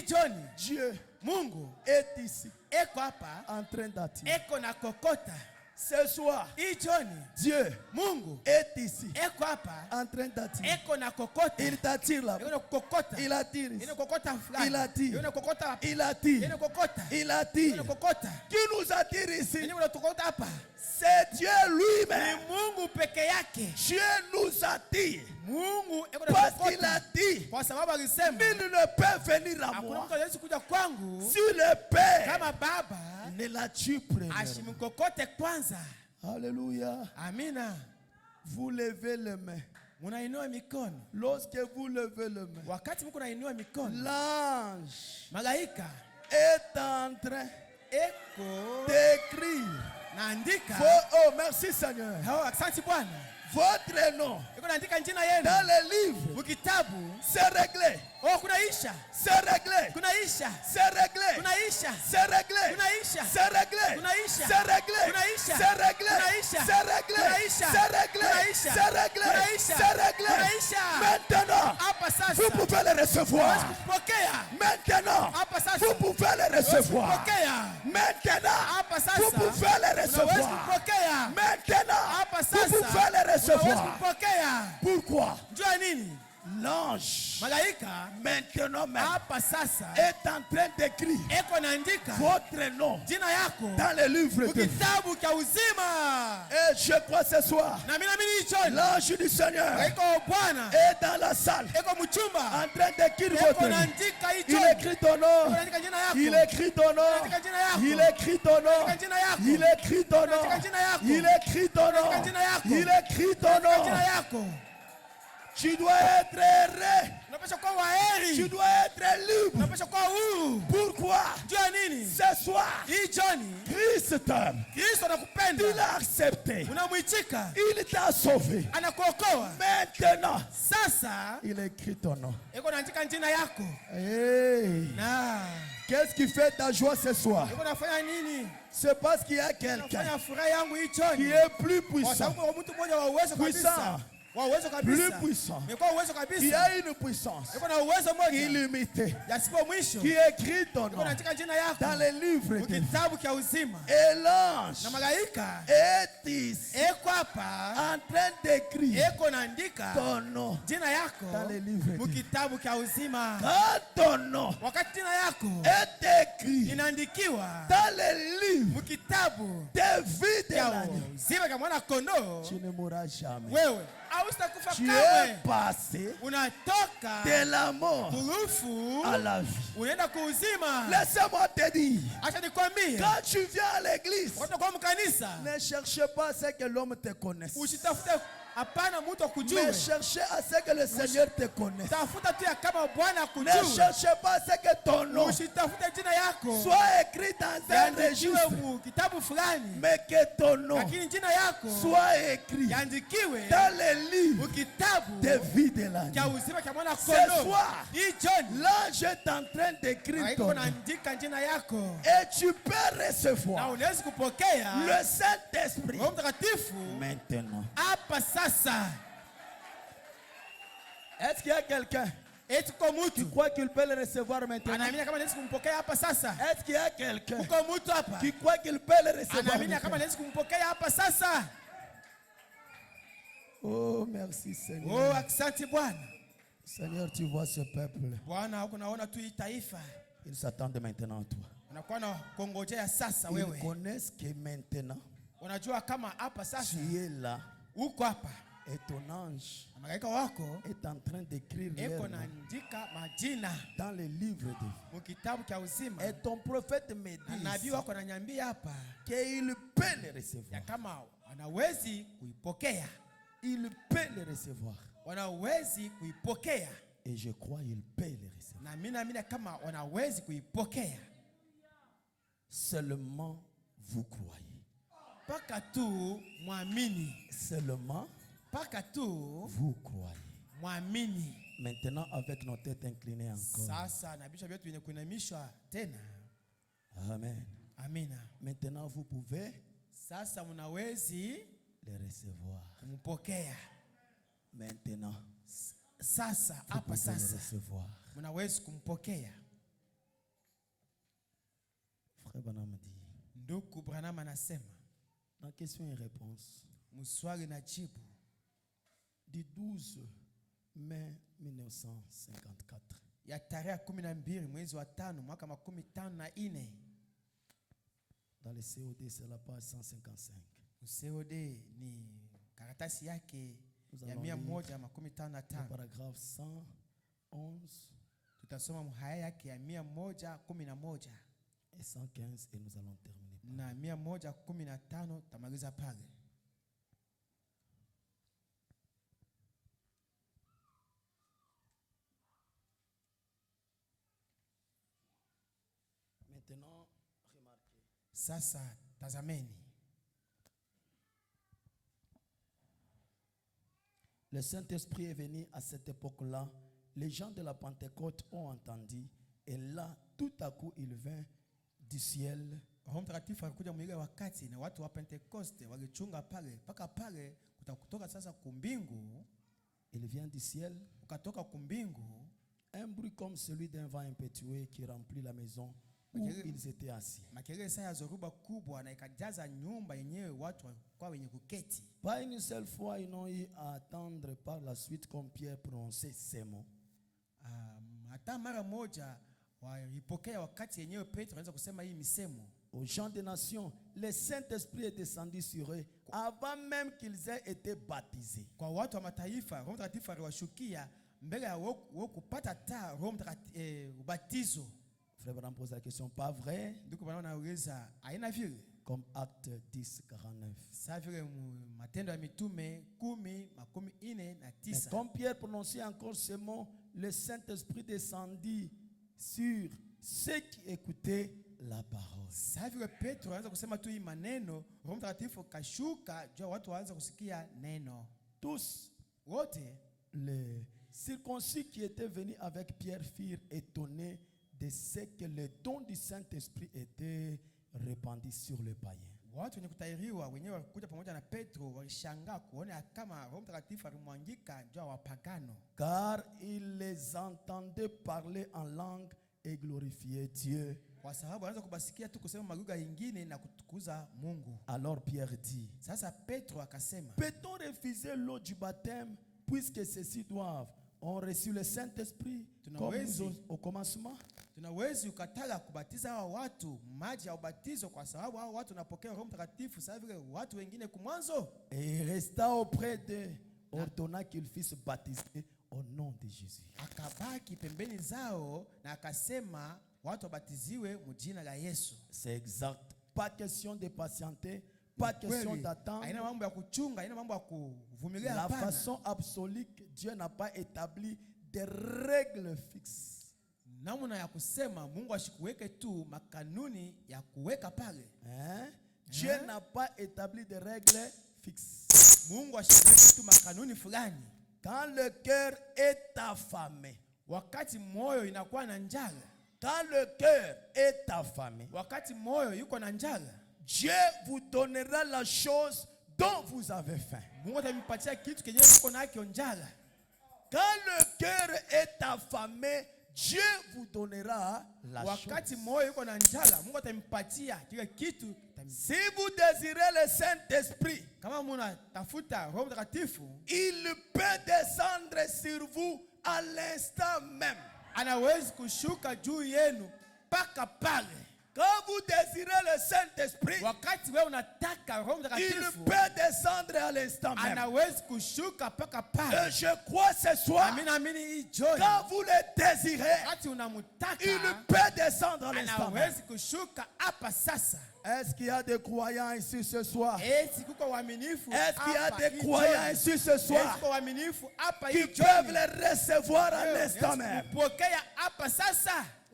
Johnny, Dieu Mungu est ici. Eko hapa en train d'attirer. Eko na kokota. Ce soir, Dieu, Mungu est ici. Eko hapa en train d'attirer. Eko na kokota. Il t'attire là. Il attire. Il attire. Il attire. Il attire. Qui nous attire ici? C'est Dieu lui-même. Dieu nous attire. Parce qu'il a dit, nul ne peut venir à moi si le Père ne l'attire premièrement. Alléluia. Amina. Vous levez les mains. Lorsque vous levez les mains, l'ange est en train d'écrire. Oh, merci Seigneur. Votre nom dans le livre, c'est réglé. C'est réglé. C'est réglé. C'est réglé. C'est réglé. C'est réglé. C'est réglé. C'est réglé. C'est réglé. C'est réglé. Maintenant, vous pouvez le recevoir. Maintenant, vous pouvez le recevoir. Maintenant, vous pouvez le recevoir. Maintenant, vous pouvez le recevoir. Pourquoi? L'ange malaika maintenant même hapa sasa est en train d'écrire eko naandika votre nom jina yako dans le livre de vie. kitabu cha uzima. Et je crois ce soir, Na mimi naamini hicho. l'ange du Seigneur Eko Bwana est dans la salle eko mchumba en train d'écrire votre eko nom. naandika hicho. Il écrit ton nom. Naandika jina yako. Il écrit ton nom. Naandika jina yako. Il écrit ton nom. Naandika jina yako. Il écrit ton nom. Naandika jina yako. Il écrit ton nom. Naandika jina yako. Il écrit ton Naandika jina nom. yako. Tu dois être heureux. Unapaswa kuwa waheri. Tu dois être libre. Unapaswa kuwa huru. Pourquoi? Jua nini? Ce soir, Hii Johni, Christ t'aime. Kristo anakupenda. Il a accepté. Unamwitika. Il t'a sauvé. Anakuokoa. Maintenant, Sasa il écrit ton nom. eko naandika jina yako. Hey. Na Qu'est-ce qui fait ta joie ce soir? eko nafanya nini? C'est parce qu'il y a quelqu'un Nafanya furaha yangu hii Johni. qui est plus Kwa puissant, sababu kwa mtu mmoja wa uwezo Puissant. kabisa. Wa uwezo plus kabisa. puissant, Mekuwa uwezo qui kabisa. a une puissance Eko na uwezo mmoja. illimitée, Yasipo mwisho. qui écrit ton Eko nom naandika jina yako. dans les livres de vie. Kitabu cha uzima. Et l'ange Na malaika est ici eko hapa en train d'écrire eko naandika ton nom jina yako dans les livres de vie. mukitabu cha uzima. Quand ton nom Wakati jina yako est écrit inaandikiwa dans les livres mukitabu de vie de cha l'agneau, uzima kama mwana kondoo, tu ne mourras jamais. wewe hautakufa Tu es kamwe. passé Unatoka de la mort kurufu à la vie. unaenda kuuzima. Laisse-moi te dire, Acha nikwambie, quand tu viens à l'église, wakati kwa mkanisa ne cherche pas à ce que l'homme te connaisse, usitafute, hapana mtu akujue, mais cherche à ce que le Seigneur te connaisse. tafuta tu ya kama Bwana Ne akujue. cherche pas à ce que ton nom Usitafute jina yako soit écrit dans un yaandikiwe registre, mu kitabu fulani, mais que ton nom lakini jina yako soit écrit yaandikiwe dans les livres mu kitabu de vie de cha l'agneau. uzima cha mwana Ce kondoo. soir, Hii John l'ange est en train d'écrire ton haiko nom. naandika jina yako Et tu peux na recevoir unaweza kupokea le Saint-Esprit Roho Mtakatifu maintenant. hapa sasa. Est-ce qu'il y a quelqu'un Eti kwa qui mtu croit qu'il peut le recevoir maintenant? anaamini kama naweza kumpokea hapa sasa. Est-ce qu'il y a quelqu'un Uko mtu hapa qui croit qu'il peut le recevoir anaamini kama maintenant? naweza kumpokea hapa sasa. Oh, merci Seigneur. Oh, asante Bwana. Seigneur, tu vois ce peuple. Bwana, huko naona tu hii taifa Ils s'attendent maintenant à toi. unakuwa na kongojea sasa. Ils Wewe connaissent que maintenant, unajua kama hapa sasa tu es là uko hapa et ton ange na malaika wako est en train d'écrire leur eko nom naandika majina dans les livres de vie. mu kitabu cha uzima. Et ton prophète me Na nabii dit wako ananiambia hapa qu'il peut le ya recevoir. kama wanawezi kuipokea, Il peut le recevoir. wanawezi kuipokea, Et je crois qu'il peut le recevoir. na mimi naamini kama wanawezi kuipokea. Seulement vous croyez. Paka tu mwamini, Seulement paka tu vous croyez. mwamini. Maintenant, avec nos têtes inclinées encore. Sasa na vichwa vyetu vyenye kuinamishwa tena. Amen. Amina. Maintenant, vous pouvez Sasa mnawezi le recevoir. kumpokea. Maintenant, Sasa vous hapa pouvez le sasa recevoir. mnawezi kumpokea. Frère Branham dit, Ndugu Branham anasema dans question et réponse, mswali na jibu du 12 mai 1954, ya tarehe 12 mwezi wa 5 mwaka 1954. dans le COD, c'est la page 155. COD ni karatasi yake ya Le 155. paragraphe 111 Tutasoma mhaya yake ya 111 et 115 et nous allons terminer. na 115 tamaliza pale. Maintenant, remarquez. Sasa tazameni, Le Saint-Esprit est venu à cette époque-là. Les gens de la Pentecôte ont entendu. Et là, tout à coup, il vint du ciel. Roho Mtakatifu alikuja mwile wakati na watu wa Pentekoste walichunga pale paka pale kutoka sasa kumbingu, Il vient du ciel. ukatoka kumbingu Un bruit comme celui d'un vent impétueux qui remplit la maison où ils étaient assis. Pas une seule fois ils n'ont eu à attendre par la suite comme Pierre prononçait ces mots. Aux gens des nations, le Saint-Esprit est descendu sur eux avant même qu'ils aient été baptisés. Frère Branham pose la question, pas vrai? Comme Acte 10, 49. Mais comme Pierre prononçait encore ces mots, le Saint-Esprit descendit sur ceux qui écoutaient la parole. Tous les circoncis qui étaient venus avec Pierre furent étonnés de ce que le don du Saint-Esprit était répandu sur les païens. Car ils les entendaient parler en langue et glorifier Dieu. Alors Pierre dit, peut-on refuser l'eau du baptême puisque ceux-ci doivent ont reçu le Saint-Esprit comme nous au commencement? Et il resta auprès d'eux, ordonnant qu'ils fussent baptisés au nom de Jésus. C'est exact. Pas question de patienter, pas question d'attendre. La façon absolue que Dieu n'a pas établi des règles fixes. Dieu n'a pas établi des règles fixes. Quand le cœur est affamé, quand le cœur est affamé, Dieu vous donnera la chose dont vous avez faim. Quand le cœur est affamé, Dieu vous donnera la chose. Si vous désirez le Saint-Esprit, il peut descendre sur vous à l'instant même. Quand vous désirez le Saint-Esprit, il peut descendre à l'instant même. Et je crois ce soir, quand vous le désirez, il peut descendre à l'instant même. Est-ce qu'il y a des croyants ici ce soir? Est-ce qu'il y a des croyants ici ce soir qui peuvent le recevoir à l'instant même?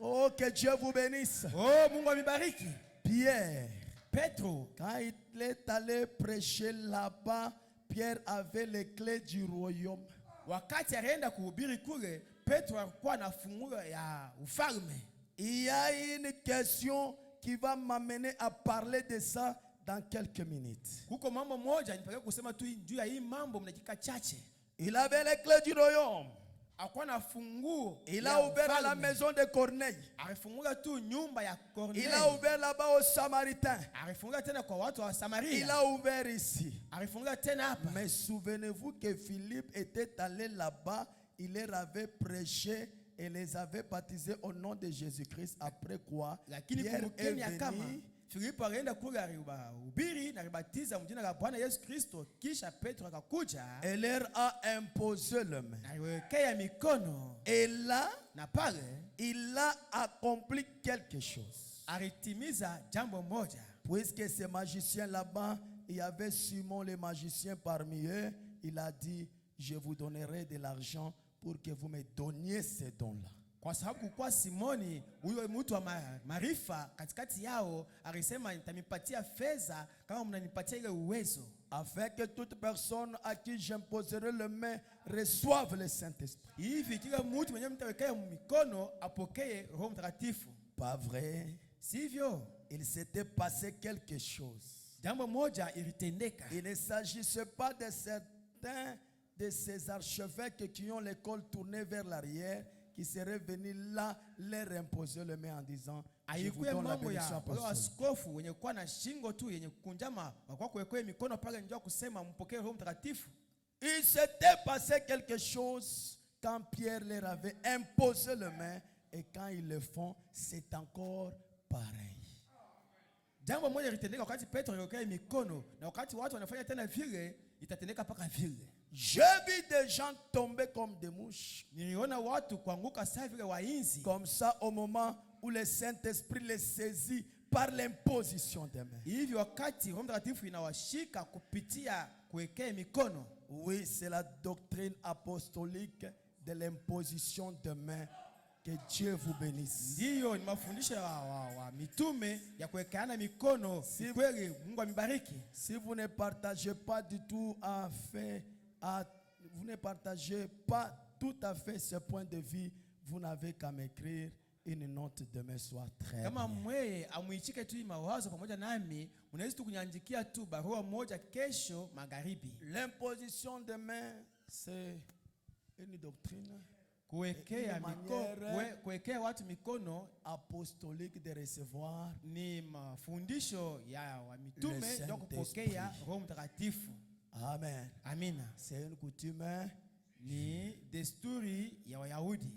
Oh, que Dieu vous bénisse. Pierre, quand il est allé prêcher là-bas, Pierre avait les clés du royaume. Il y a une question qui va m'amener à parler de ça dans quelques minutes. Il avait les clés du royaume. Il a ouvert la maison de Corneille. Il a ouvert là-bas aux Samaritains. Il a ouvert ici. Mais souvenez-vous que Philippe était allé là-bas. Il leur avait prêché et les avait baptisés au nom de Jésus-Christ. Après quoi, Pierre est venu. Et leur a imposé le main. Et là, il a accompli quelque chose. Puisque ces magiciens là-bas, il y avait Simon le magicien parmi eux, il a dit, je vous donnerai de l'argent pour que vous me donniez ces dons-là. Kwa sababu kwa Simoni huyo mtu wa maarifa katikati yao alisema nitamipatia fedha kama mnanipatia ile uwezo, afin que toute personne à qui j'imposerai le main reçoive le Saint-Esprit. Hivi kila mtu mwenye mtawekea mikono apokee Roho Mtakatifu. Pas vrai? Sivyo? Il s'était passé quelque chose. Jambo moja ilitendeka. Il ne s'agissait pas de certains de ces archevêques qui ont l'école tournée vers l'arrière, qui seraient venus là leur imposer le main en disant je vous haikuwa donne la mambo ya bénédiction wale apostolique. askofu wenye kuwa na shingo tu yenye kunjama kwa kuwekea mikono pale njoo kusema mpokee Roho Mtakatifu. Il s'était passé quelque chose quand Pierre leur avait imposé le main, et quand ils le font, c'est encore pareil. Jambo moja litendeka wakati Petro aliwekea mikono, na wakati watu wanafanya tena vile itatendeka paka vile. J'ai vu des gens tomber comme des mouches. Niliona watu kuanguka sawa vile wainzi. Comme ça, au moment où le Saint-Esprit les saisit par l'imposition des mains. Hivi wakati Roho Mtakatifu inawashika kupitia kuwekea mikono. Oui, c'est la doctrine apostolique de l'imposition des mains. Que Dieu vous bénisse. Ndiyo ni mafundisho wa mitume ya kuwekeana mikono. Si kweli Mungu amibariki. Si vous ne partagez pas du tout vous ne partagez pas tout à fait ce point de vue, vous n'avez qu'à m'écrire une note demain soir. Très kama bien. mwe amuichike tu mawazo pamoja nami, unaweza tu kunyandikia tu barua moja kesho magharibi. L'imposition des mains, c'est une doctrine kuwekea watu mikono apostolique de recevoir ni mafundisho ya wa mitume ndio kupokea Roho Mtakatifu. Amen. Amina. C'est une coutume, ni desturi ya Wayahudi.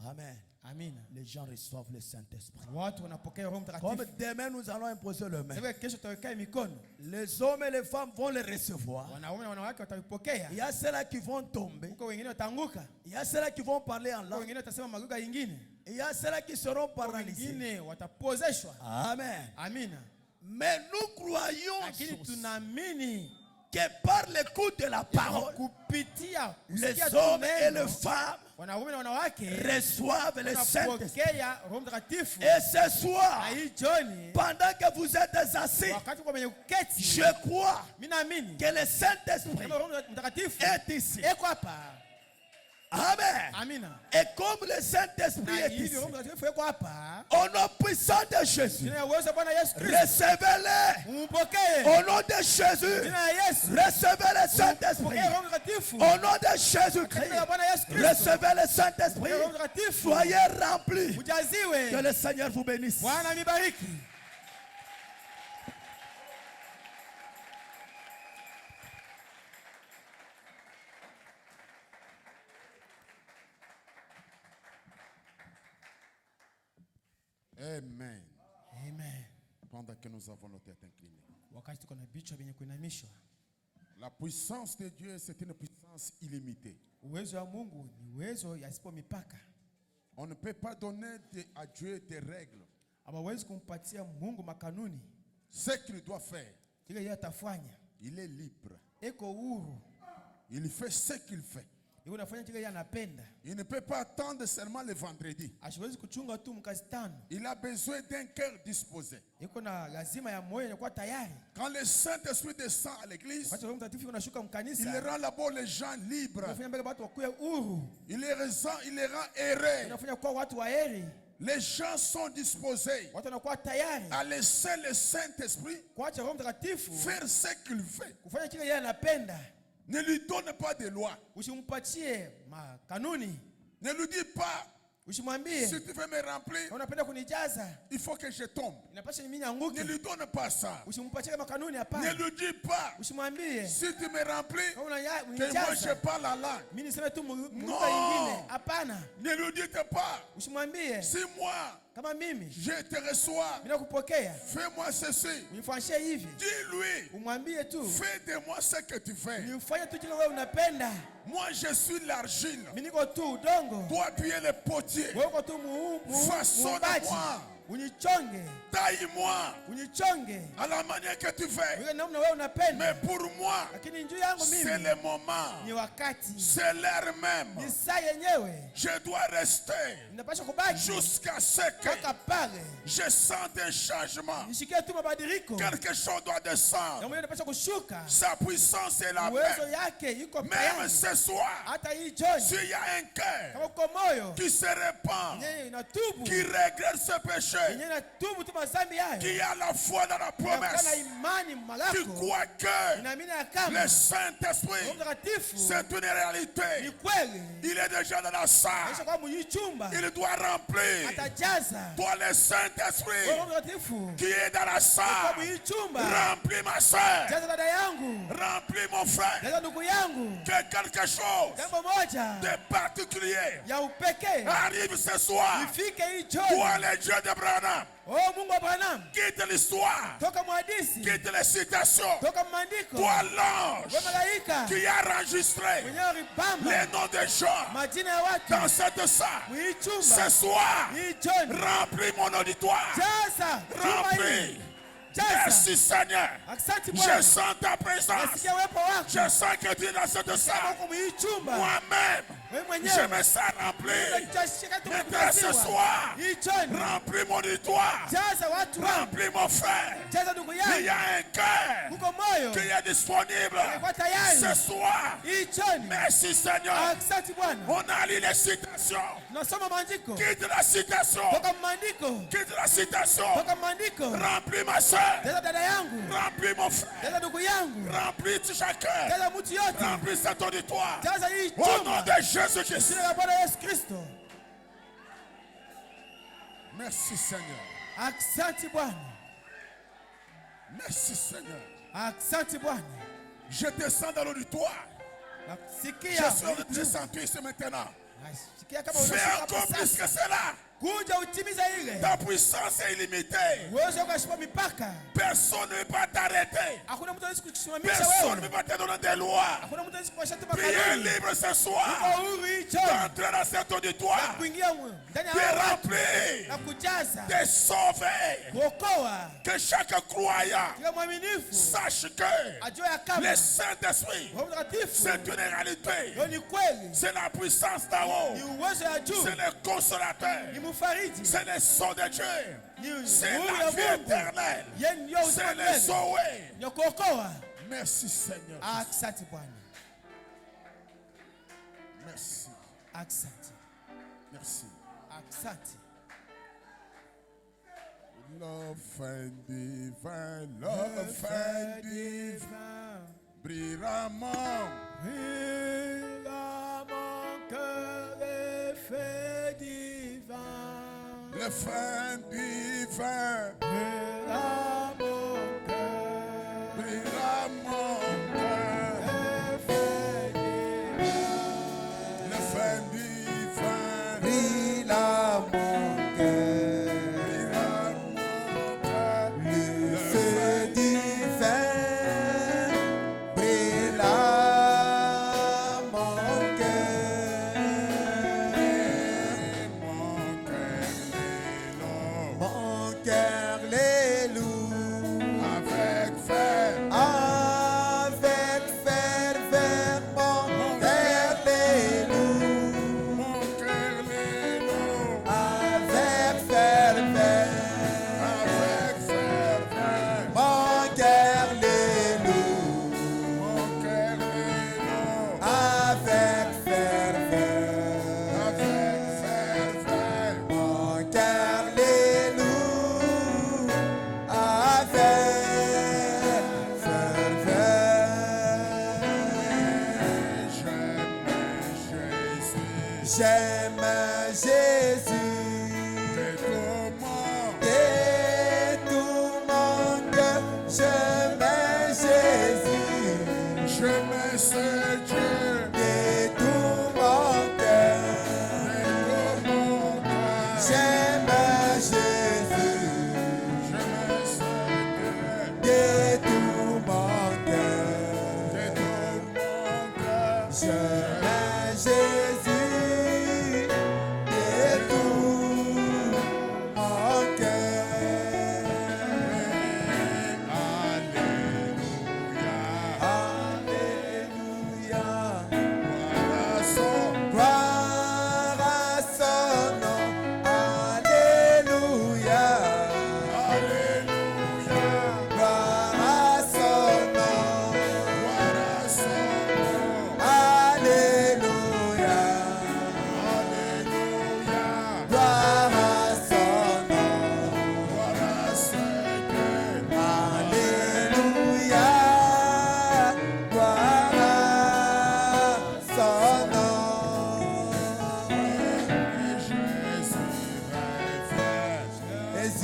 Amen. Amina. Les gens reçoivent le Saint-Esprit. Watu wanapokea Roho Mtakatifu. Comme demain nous allons imposer le main. Sasa kesho tutawekea mikono. Les hommes et les femmes vont les recevoir. Wanaume na wanawake watapokea. Il y a ceux-là qui vont tomber. Huko wengine watanguka. Il y a ceux-là qui vont parler en langue. Wengine watasema magugha nyingine. Il y a ceux-là qui seront paralysés. Wengine watapozeshwa. Amen. Amina. Mais nous croyons Lakini tunaamini que par l'écoute de la parole, kupitia les hommes et les femmes wanaume na wanawake reçoivent le Saint-Esprit. Roho Mtakatifu. Et ce soir, Jioni, pendant que vous êtes assis, wakati kwa mwenye kuketi, je crois mimi naamini que le Saint-Esprit Roho Mtakatifu est ici. eko hapa. Amen. Amina. Et comme le Saint-Esprit est ici, Roho Mtakatifu eko hapa, au nom puissant de Jésus, jina la uwezo Bwana Yesu Kristo, recevez-le. umpokee. Au nom de Jésus, Jina la Yesu, recevez le Saint-Esprit. Roho Mtakatifu. Au nom de Jésus-Christ, Jina la Bwana Yesu Kristo, recevez le Saint-Esprit. Roho Mtakatifu. Soyez remplis. Ujaziwe. Que le Seigneur vous bénisse. Bwana mibariki. Amen. Amen. Pendant que nous avons nos têtes inclinées. Wakati tuko na vichwa vyenye kuinamishwa. La puissance de Dieu, c'est une puissance illimitée. Uwezo wa Mungu ni uwezo yasipo mipaka. On ne peut pas donner à Dieu des règles. Hawezi kumpatia Mungu makanuni. Ce qu'il doit faire, kile yeye atafanya. Il est libre. Eko huru. Il fait ce qu'il fait. Yeye anafanya kile yeye anapenda. Il ne peut pas attendre seulement le vendredi. Asiwezi kuchunga tu mkazi tano. Il a besoin d'un cœur disposé. Iko na lazima ya moyo inakuwa tayari. Quand le Saint-Esprit descend à l'église, wakati Roho Mtakatifu unashuka mkanisa, il rend là-bas les gens libres. Anafanya mbele watu wakuwe huru. Il les rend heureux. Anafanya kwa watu waheri. Les gens sont disposés watu wanakuwa tayari à laisser le Saint-Esprit kuacha Roho Mtakatifu faire ce qu'il veut. Kufanya kile yeye anapenda. Ne lui donne pas de loi. Usimpatie kanuni. Ne lui dis pas, usimwambie, si tu veux me remplir, unapenda kunijaza, il faut que je tombe. Inapasha mimi nianguke. Ne lui donne pas ça. Usimpatie kama kanuni, hapana. Ne lui dis pas, usimwambie, si tu me remplis, que moi moi je parle la langue. Mimi niseme tu lugha nyingine, hapana. Ne lui dites pas, usimwambie, si moi kama mimi je te reçois, fais-moi ceci. Unifanyie hivi. Dis-lui, umwambie tu, fais de moi ce que tu fais. Unifanye tu kile wewe unapenda. Moi je suis l'argile. Mimi niko tu udongo. Toi tu es le potier. Wewe uko tu façonne-moi. Unichonge. Taille-moi. Unichonge. À la manière que tu fais. Mais pour moi, c'est le moment. C'est l'heure même. Je dois rester jusqu'à ce que je sente un changement. Quelque chose doit descendre. Sa puissance est la même. Même ce soir, s'il y a un cœur qui se répand, qui regrette ce péché, qui a la foi dans la promesse, qui croit que le Saint-Esprit, c'est une réalité. Il est déjà dans la salle. Il doit remplir. Toi, le Saint-Esprit qui est dans la salle, remplis ma soeur, remplis mon frère. Que quelque chose de particulier arrive ce soir. Toi, le Dieu d'Abraham, quitte l'histoire, quitte les citations. Toi, l'ange qui a enregistré les noms des gens dans cette salle, ce soir, remplis mon auditoire, remplis. Merci Seigneur. Je sens ta présence. Je sens que tu es dans cette salle. Moi-même, je me sens rempli. Maintenant ce soir, remplis mon auditoire. Remplis mon frère. Il y a un cœur qui est disponible ce soir. Merci Seigneur. On a lu les citations. Quitte la citation. Quitte la citation. Remplis ma soeur. Remplis mon frère. Remplis chacun. Remplis cet auditoire. Au nom de Jésus-Christ. Merci Seigneur. Merci Seigneur. Je descends dans l'auditoire. Je suis de descendre ici maintenant. Fais encore plus que cela. Ta puissance est illimitée. Personne ne peut t'arrêter. Personne ne peut te donner des lois. Priez libre ce soir d'entrer dans cet auditoire, de remplir, de sauver. Que chaque croyant sache que le Saint-Esprit, c'est une réalité. C'est la puissance d'en haut. C'est le consolateur. C'est le son de Dieu. C'est la vie éternelle. C'est le Zoé. Merci Seigneur. Merci. Merci. Love and divine, love and divine, brillera mon cœur et fait divin. Le fin divin, brillera mon cœur, brillera mon cœur, fait divin. Le fin divin, brillera mon cœur, brillera mon cœur. Le feu divin, brillera mon cœur. Mon cœur les loue avec ferveur, mon cœur les loue, mon cœur les loue avec ferveur, mon cœur les loue, mon cœur les loue avec ferveur, mon cœur les loue.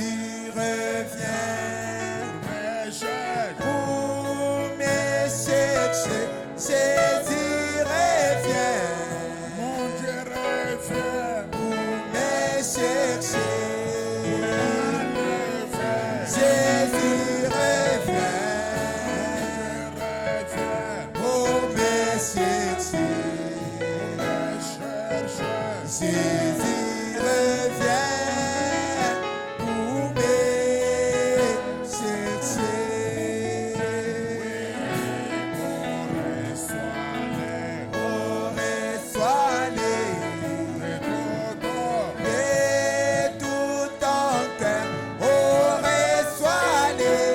Jésus revient pour me chercher. Jésus revient, mon Dieu revient pour me chercher. Jésus revient pour me chercher. Jésus revient pour me chercher. Oh, reçois-les de tout ton cœur. Oh, reçois-les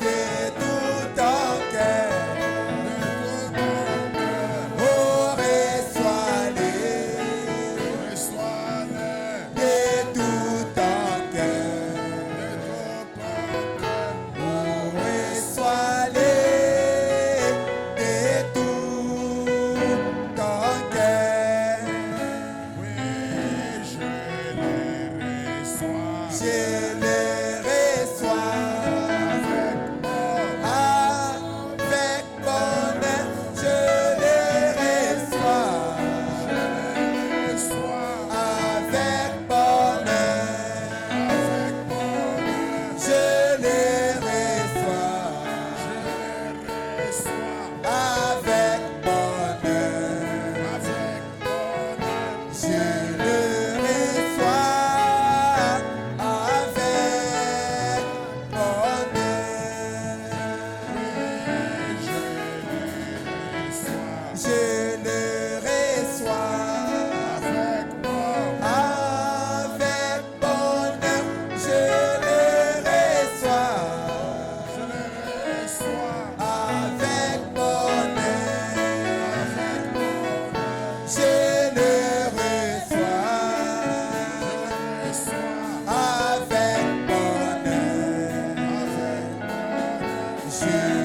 de tout ton cœur. Oh, reçois-les de tout ton cœur. Oh, reçois-les de tout ton cœur. Je les reçois avec bonheur. Je les reçois avec bonheur. Je les reçois avec bonheur. Je le reçois avec bonheur. Je le reçois avec bonheur. Je le reçois avec bonheur. Je le reçois avec bonheur. Je